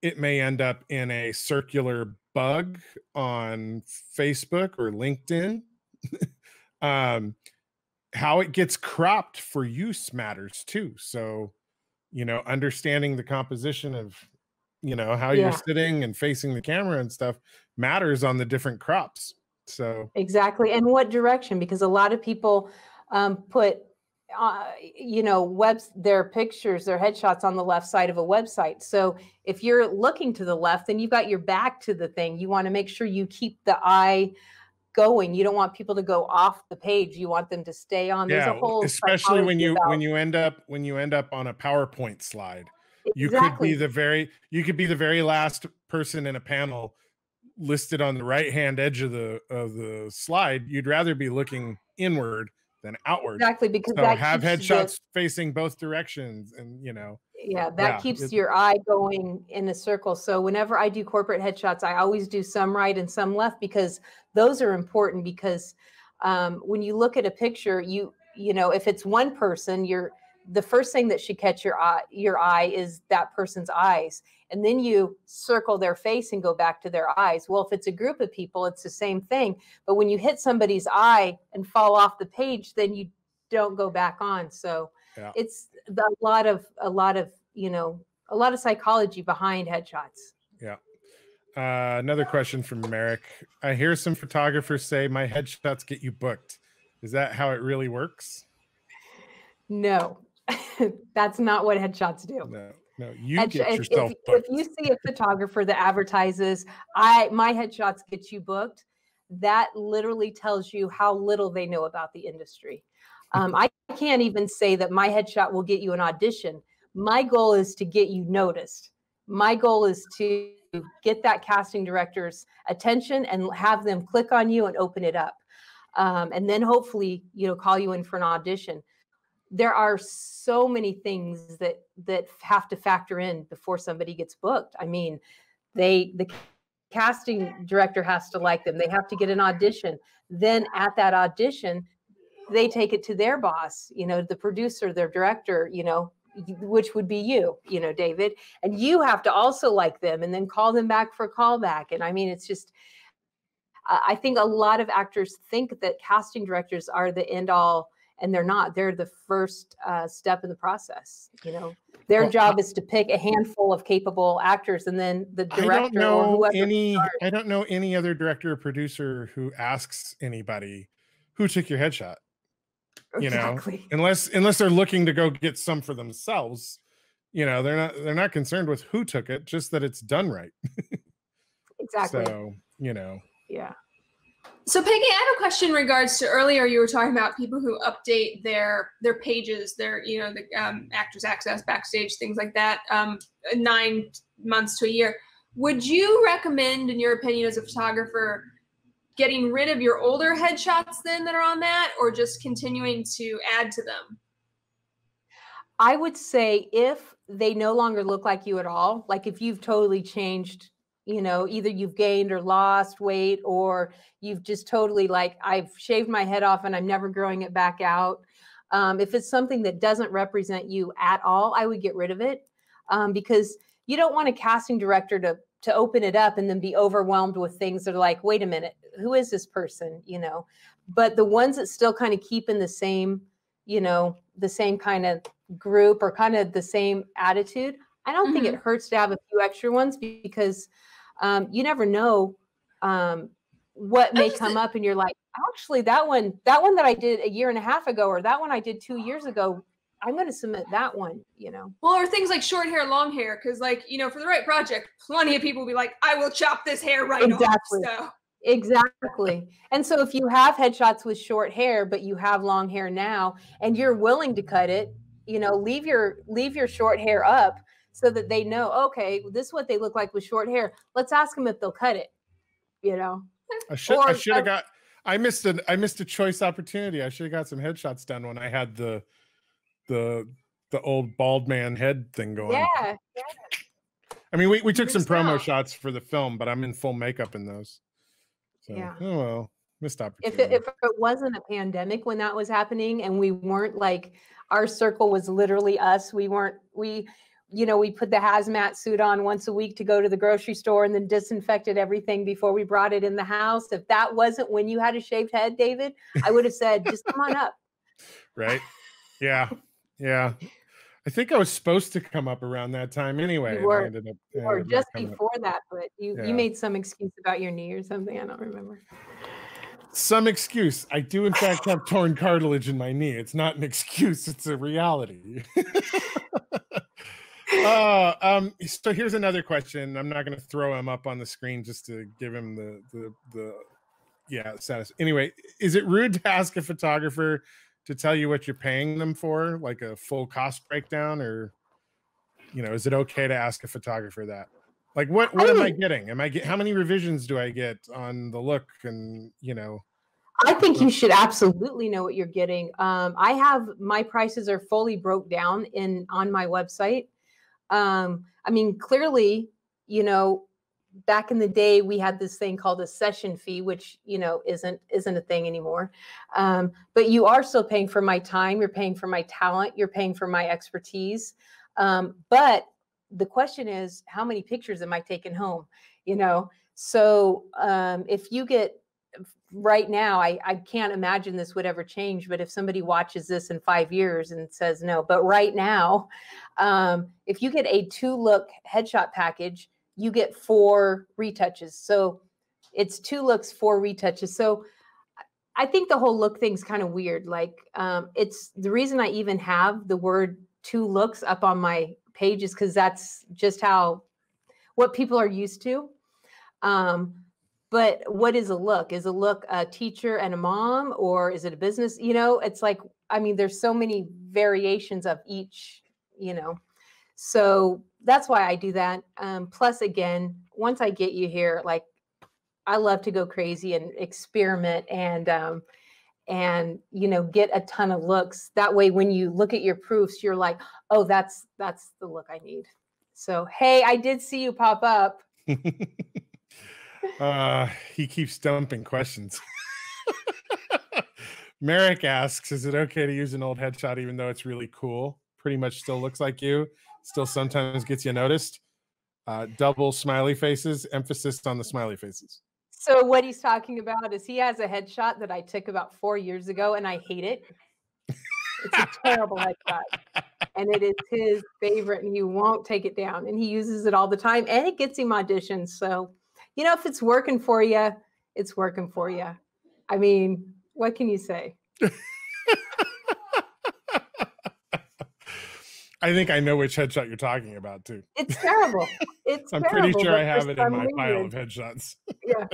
It may end up in a circular bug on Facebook or LinkedIn. How it gets cropped for use matters too. So, you know, understanding the composition of, you know, how you're sitting and facing the camera and stuff matters on the different crops. So
exactly. And what direction, because a lot of people put you know, their pictures, their headshots on the left side of a website. So if you're looking to the left, then you've got your back to the thing. You want to make sure you keep the eye going. You don't want people to go off the page. You want them to stay on. There's a whole,
especially when you end up on a PowerPoint slide. Exactly. You could be the very last person in a panel listed on the right hand edge of the slide, you'd rather be looking inward than outward.
Exactly, because
so have headshots facing both directions, and
that keeps your eye going in a circle. So whenever I do corporate headshots, I always do some right and some left, because those are important. Because when you look at a picture, you know, if it's one person, the first thing that should catch your eye is that person's eyes, and then you circle their face and go back to their eyes. Well, if it's a group of people, it's the same thing. But when you hit somebody's eye and fall off the page, then you don't go back on. So it's a lot of psychology behind headshots.
Yeah. Another question from Merrick. I hear some photographers say my headshots get you booked. Is that how it really works?
No, that's not what headshots do.
No, you get yourself booked.
If you see a photographer that advertises, my headshots get you booked, that literally tells you how little they know about the industry. I can't even say that my headshot will get you an audition. My goal is to get you noticed. My goal is to get that casting director's attention and have them click on you and open it up. And then hopefully, call you in for an audition. There are so many things that have to factor in before somebody gets booked. I mean, the casting director has to like them. They have to get an audition. Then at that audition, they take it to their boss, the producer, their director, which would be you, David, and you have to also like them and then call them back for a callback. And I mean, it's just, I think a lot of actors think that casting directors are the end all, and they're not. They're the first step in the process. Their job is to pick a handful of capable actors, and then the director
I don't know any other director or producer who asks anybody who took your headshot.
Exactly.
Unless they're looking to go get some for themselves, they're not concerned with who took it, just that it's done right.
Exactly.
So,
Yeah.
So Peggy, I have a question in regards to earlier you were talking about people who update their pages, their the Actors Access, Backstage, things like that, 9 months to a year. Would you recommend, in your opinion as a photographer, getting rid of your older headshots then that are on that, or just continuing to add to them?
I would say if they no longer look like you at all, like if you've totally changed, either you've gained or lost weight, or you've just totally, like, I've shaved my head off and I'm never growing it back out. If it's something that doesn't represent you at all, I would get rid of it, because you don't want a casting director to open it up and then be overwhelmed with things that are like, wait a minute, who is this person? But the ones that still kind of keep in the same, the same kind of group or kind of the same attitude, I don't think it hurts to have a few extra ones, because you never know what may come up, and you're like, actually, that one that I did a year and a half ago, or that one I did 2 years ago, I'm going to submit that one,
Well, or things like short hair, long hair, because for the right project, plenty of people will be like, I will chop this hair right off. So.
Exactly. And so if you have headshots with short hair, but you have long hair now, and you're willing to cut it, leave your short hair up, so that they know, okay, this is what they look like with short hair. Let's ask them if they'll cut it.
I should have got. I missed a choice opportunity. I should have got some headshots done when I had the old bald man head thing going.
Yeah.
I mean, we took some promo shots for the film, but I'm in full makeup in those. So,
yeah.
Oh well, missed opportunity.
If it wasn't a pandemic when that was happening, and we weren't, like, our circle was literally us. We put the hazmat suit on once a week to go to the grocery store, and then disinfected everything before we brought it in the house. If that wasn't when you had a shaved head, David, I would have said, just come on up.
Right. Yeah. Yeah. I think I was supposed to come up around that time anyway.
You were, or just before that, but you made some excuse about your knee or something. I don't remember.
Some excuse. I do, in fact, have torn cartilage in my knee. It's not an excuse. It's a reality. So here's another question. I'm not going to throw him up on the screen just to give him the status. Anyway, is it rude to ask a photographer to tell you what you're paying them for, like a full cost breakdown, or is it okay to ask a photographer that? Like what am I getting? How many revisions do I get on the look? And
I think you should absolutely know what you're getting. I have my prices are fully broke down on my website. I mean, clearly, back in the day, we had this thing called a session fee, which, isn't a thing anymore. But you are still paying for my time. You're paying for my talent. You're paying for my expertise. But the question is, how many pictures am I taking home? So if you get right now, I can't imagine this would ever change, but if somebody watches this in 5 years and says no, but right now, if you get a 2-look headshot package, you get 4 retouches. So it's 2 looks, 4 retouches. So I think the whole look thing's kind of weird. Like it's the reason I even have the word 2 looks up on my page is because that's just what people are used to. But what is a look? Is a look a teacher and a mom, or is it a business? It's like, I mean, there's so many variations of each, so that's why I do that. Plus, again, once I get you here, like I love to go crazy and experiment and get a ton of looks. That way, when you look at your proofs, you're like, oh, that's the look I need. So, hey, I did see you pop up.
He keeps dumping questions. Merrick asks, is it okay to use an old headshot even though it's really cool? Pretty much still looks like you, still sometimes gets you noticed. Double smiley faces, emphasis on the smiley faces.
So what he's talking about is he has a headshot that I took about 4 years ago and I hate it. It's a terrible headshot. And it is his favorite and he won't take it down. And he uses it all the time and it gets him auditions. So if it's working for you, it's working for you. I mean, what can you say?
I think I know which headshot you're talking about too.
It's terrible.
I'm pretty sure I have it in my pile of headshots.
Yeah.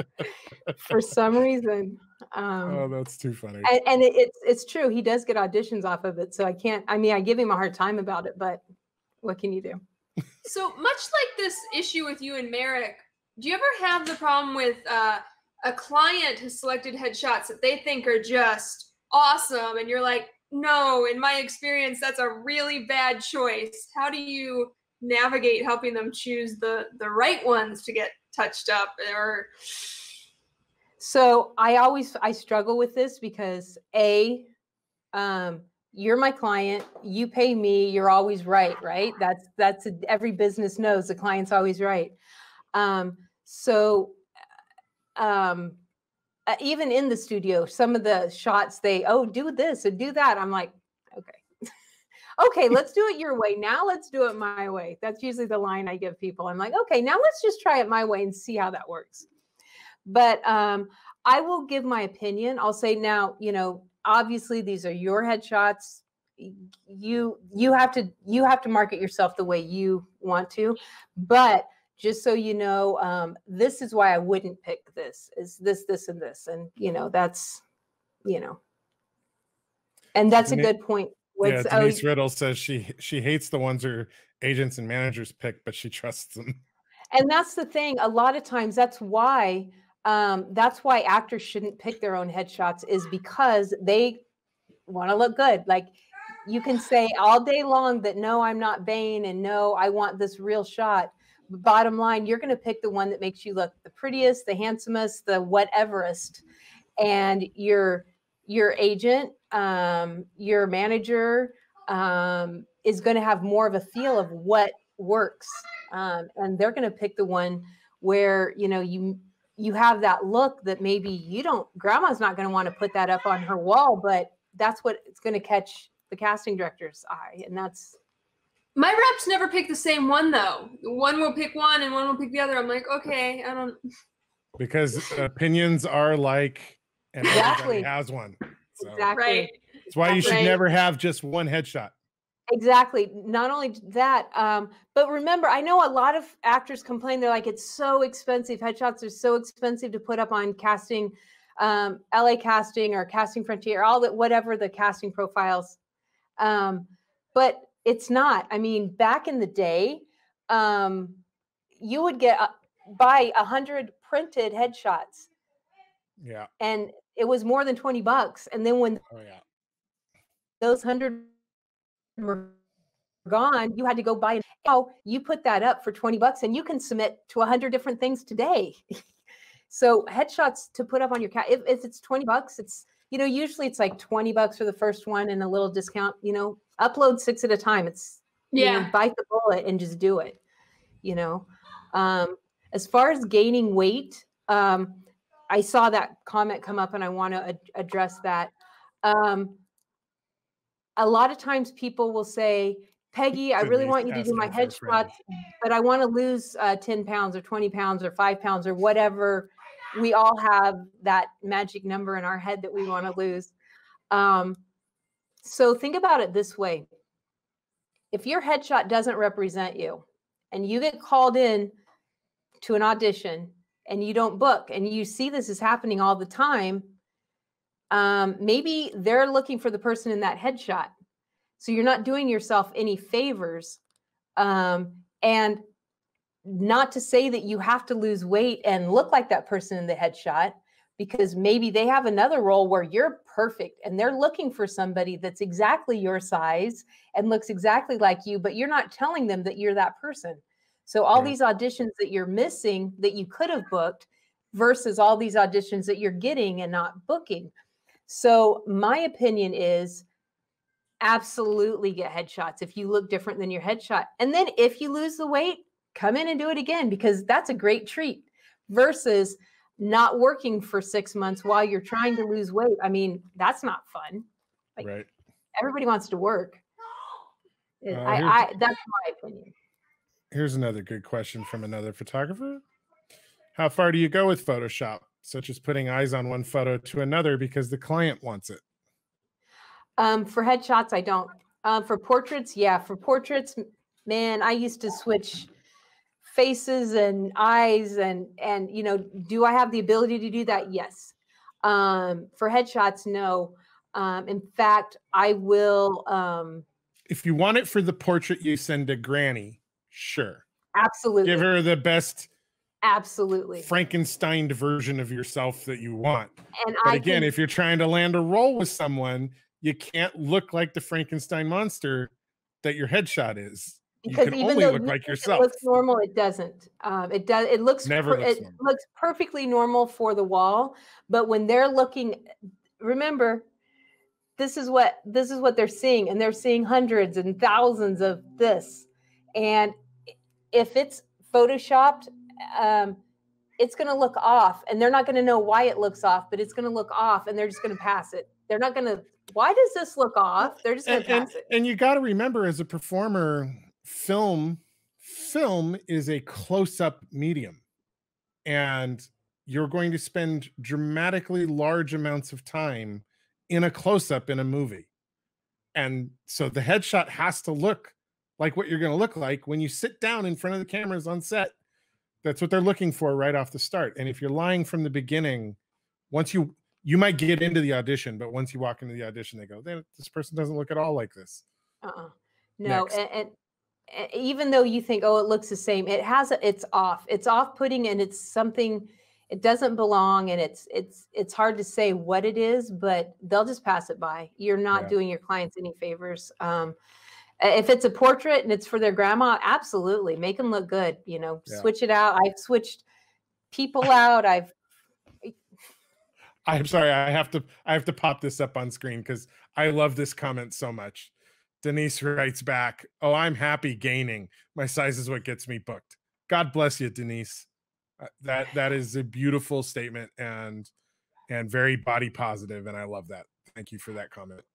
For some reason.
Oh, that's too funny.
And it's true. He does get auditions off of it. So I give him a hard time about it, but what can you do?
So much like this issue with you and Merrick, do you ever have the problem with a client has selected headshots that they think are just awesome, and you're like, no, in my experience, that's a really bad choice? How do you navigate helping them choose the right ones to get touched up?
So I struggle with this because you're my client, you pay me, you're always right? That's every business knows the client's always right. Even in the studio, some of the shots do this and do that. I'm like, okay, let's do it your way. Now let's do it my way. That's usually the line I give people. I'm like, okay, now let's just try it my way and see how that works. But I will give my opinion. I'll say now, obviously these are your headshots. You have to market yourself the way you want to, but just so you know, this is why I wouldn't pick this, is this, and this. And, that's, and that's a good point.
Denise Riddle says she hates the ones her agents and managers pick, but she trusts them.
And that's the thing. A lot of times that's why actors shouldn't pick their own headshots, is because they want to look good. Like you can say all day long that, no, I'm not vain, and no, I want this real shot. Bottom line, you're going to pick the one that makes you look the prettiest, the handsomest, the whateverest. And your agent, your manager is going to have more of a feel of what works. And they're going to pick the one where, you have that look that maybe grandma's not going to want to put that up on her wall, but that's what it's going to catch the casting director's eye. And that's...
My reps never pick the same one, though. One will pick one and one will pick the other. I'm like, okay, I don't...
Because opinions are alike, and everybody has one. So.
Exactly.
Right.
That's why you should never have just one headshot.
Exactly. Not only that, but remember, I know a lot of actors complain. They're like, it's so expensive. Headshots are so expensive to put up on casting, LA Casting or Casting Frontier, all that, whatever the casting profiles. But it's not. I mean, back in the day, you would get buy 100 printed headshots.
Yeah.
And it was more than $20. And then when those 100 were gone, you had to go buy. Now you put that up for $20 and you can submit to 100 different things today. So headshots to put up on your cat, if it's $20, it's, you know, usually it's like $20 for the first one and a little discount, you know, upload 6 at a time. It's, you know, bite the bullet and just do it, you know. As far as gaining weight, I saw that comment come up and I want to address that. A lot of times people will say, Peggy, I really want you to do my headshots, but I want to lose 10 pounds or 20 pounds or 5 pounds or whatever. We all have that magic number in our head that we want to lose. So think about it this way. If your headshot doesn't represent you and you get called in to an audition and you don't book, and you see this is happening all the time, maybe they're looking for the person in that headshot. So you're not doing yourself any favors. And not to say that you have to lose weight and look like that person in the headshot, because maybe they have another role where you're perfect and they're looking for somebody that's exactly your size and looks exactly like you, but you're not telling them that you're that person. So all these auditions that you're missing that you could have booked versus all these auditions that you're getting and not booking. So my opinion is absolutely get headshots if you look different than your headshot. And then if you lose the weight, come in and do it again, because that's a great treat versus not working for 6 months while you're trying to lose weight. I mean, that's not fun. Like,
right.
Everybody wants to work. That's my opinion.
Here's another good question from another photographer. How far do you go with Photoshop, such as putting eyes on one photo to another because the client wants it?
For headshots, I don't. For portraits, yeah. For portraits, man, I used to switch faces and eyes and you know, do I have the ability to do that? Yes. For headshots, no. In fact, I will.
If you want it for the portrait you send to Granny, sure.
Absolutely.
Give her the best.
Absolutely.
Frankenstein version of yourself that you want. But again, if you're trying to land a role with someone, you can't look like the Frankenstein monster that your headshot is.
Because
you can
even
only
though
look like yourself.
It looks normal, it doesn't. It does. It looks looks perfectly normal for the wall, but when they're looking, remember, this is what they're seeing, and they're seeing hundreds and thousands of this. And if it's photoshopped, it's going to look off, and they're not going to know why it looks off, but it's going to look off, and they're just going to pass it. They're not going to. Why does this look off? They're just going to pass it.
And you got to remember, as a performer, film is a close-up medium, and you're going to spend dramatically large amounts of time in a close-up in a movie. And so the headshot has to look like what you're going to look like when you sit down in front of the cameras on set. That's what they're looking for right off the start. And if you're lying from the beginning, once you might get into the audition, but once you walk into the audition, they go, this person doesn't look at all like this.
No. And even though you think, oh, it looks the same, it's off. It's off-putting, and it's something, it doesn't belong, and it's hard to say what it is, but they'll just pass it by. You're not doing your clients any favors. If it's a portrait and it's for their grandma, absolutely make them look good. You know, switch it out. I've switched people out.
I'm sorry. I have to pop this up on screen because I love this comment so much. Denise writes back, "Oh, I'm happy gaining. My size is what gets me booked." God bless you, Denise. That is a beautiful statement and very body positive, and I love that. Thank you for that comment.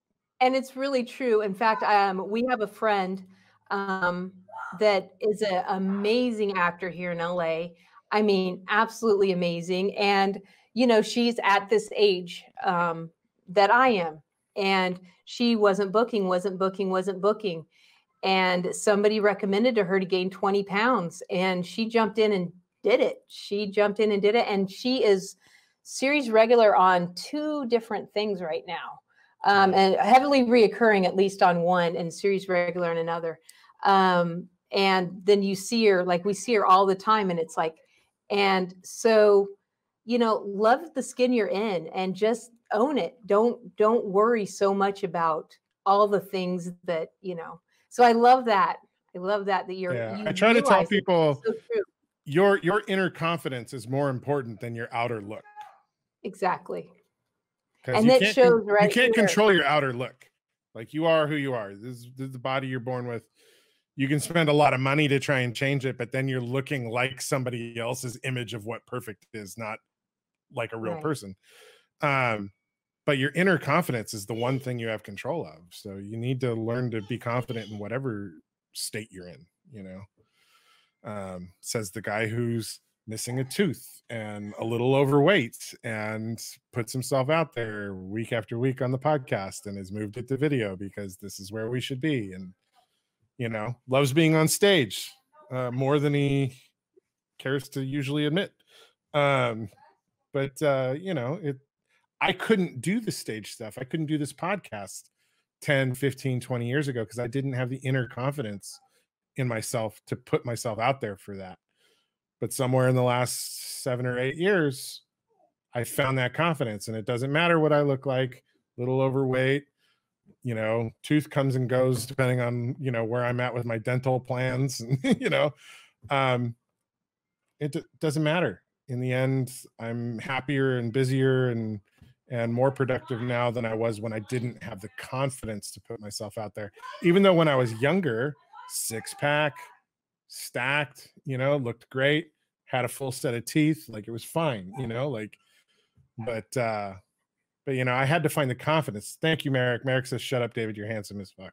And it's really true. In fact, we have a friend that is an amazing actor here in LA. I mean, absolutely amazing. And, you know, she's at this age that I am. And she wasn't booking. And somebody recommended to her to gain 20 pounds. And she jumped in and did it. And she is series regular on 2 different things right now. And heavily reoccurring, at least on one, and series regular on another. And then you see her, like we see her all the time, and it's like, and so, you know, love the skin you're in and just own it. Don't worry so much about all the things that, you know. So I love that. I love that you're.
Yeah, I try to tell people your inner confidence is more important than your outer look.
Exactly. And that shows, right?
You can't control your outer look. Like, you are who you are. This is the body you're born with. You can spend a lot of money to try and change it, but then you're looking like somebody else's image of what perfect is, not like a real person. But your inner confidence is the one thing you have control of. So you need to learn to be confident in whatever state you're in, you know. Says the guy who's missing a tooth and a little overweight and puts himself out there week after week on the podcast and has moved it to video because this is where we should be. And, you know, loves being on stage more than he cares to usually admit. But you know, I couldn't do the stage stuff. I couldn't do this podcast 10, 15, 20 years ago because I didn't have the inner confidence in myself to put myself out there for that. But somewhere in the last 7 or 8 years, I found that confidence, and it doesn't matter what I look like, little overweight, you know, tooth comes and goes depending on, you know, where I'm at with my dental plans, and, you know, it doesn't matter. In the end, I'm happier and busier and more productive now than I was when I didn't have the confidence to put myself out there. Even though when I was younger, 6-pack, stacked, you know, looked great, had a full set of teeth, like it was fine, you know, like, but you know, I had to find the confidence. Thank you, Merrick. Merrick says, shut up, David, you're handsome as fuck.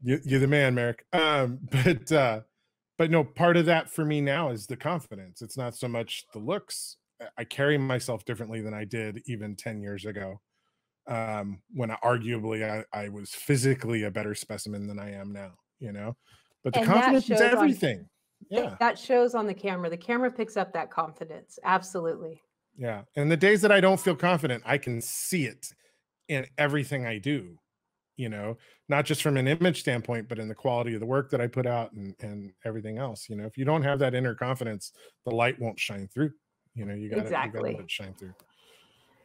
You're the man, Merrick. But no, part of that for me now is the confidence. It's not so much the looks. I carry myself differently than I did even 10 years ago. When arguably I was physically a better specimen than I am now, you know, but the confidence is everything. Yeah.
That shows on the camera. The camera picks up that confidence. Absolutely.
Yeah. And the days that I don't feel confident, I can see it in everything I do, you know, not just from an image standpoint, but in the quality of the work that I put out and everything else. You know, if you don't have that inner confidence, the light won't shine through. You know, you got to let it shine through.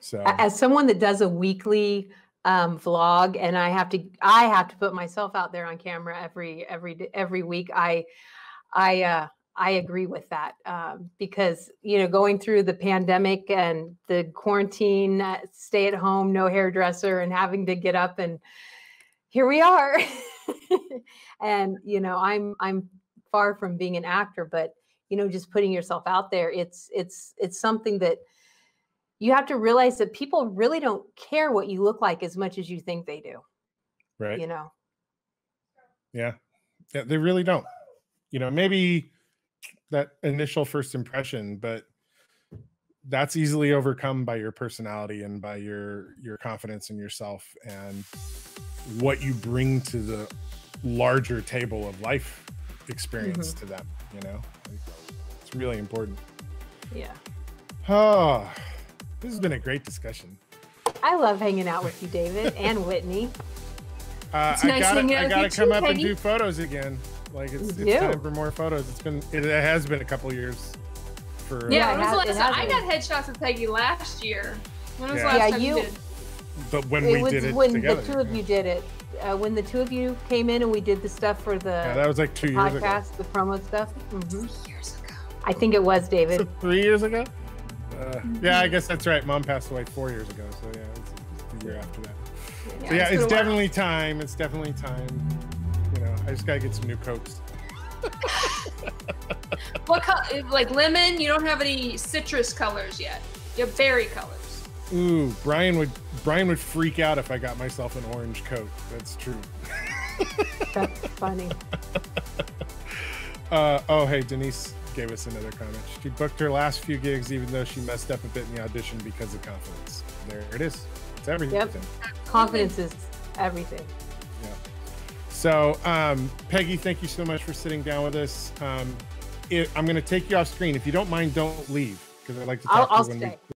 So
as someone that does a weekly vlog, and I have to put myself out there on camera every week, I agree with that, because, you know, going through the pandemic and the quarantine, stay at home, no hairdresser, and having to get up, and here we are. And, you know, I'm far from being an actor, but, you know, just putting yourself out there, it's something that you have to realize that people really don't care what you look like as much as you think they do.
Right.
You know?
Yeah, they really don't. You know, maybe that initial first impression, but that's easily overcome by your personality and by your confidence in yourself and what you bring to the larger table of life experience to them, you know? It's really important.
Yeah.
Oh, this has been a great discussion.
I love hanging out with you, David, and Whitney.
I gotta come up and do photos again. Like it's time for more photos. It has been a couple years. For
when was the last time? I got headshots with Peggy last year. When was the last time you did?
But when we did it
when
together,
the two of you did it. When the two of you came in and we did the stuff for the
that was like 2 years ago.
Podcast, the promo stuff.
3 years ago.
I think it was, David.
So 3 years ago? Yeah, I guess that's right. Mom passed away 4 years ago, so yeah, it's the year after that. Yeah, so yeah, it's definitely time. It's definitely time. You know, I just gotta get some new Cokes.
What color? Like lemon? You don't have any citrus colors yet. You have berry colors.
Ooh, Brian would freak out if I got myself an orange Coke. That's true.
That's funny.
Oh, hey, Denise gave us another comment. She booked her last few gigs even though she messed up a bit in the audition because of confidence. There it is. It's everything.
Yep. Confidence is everything.
Yeah. So, Peggy, thank you so much for sitting down with us. I'm going to take you off screen. If you don't mind, don't leave because I'd like to talk to you when we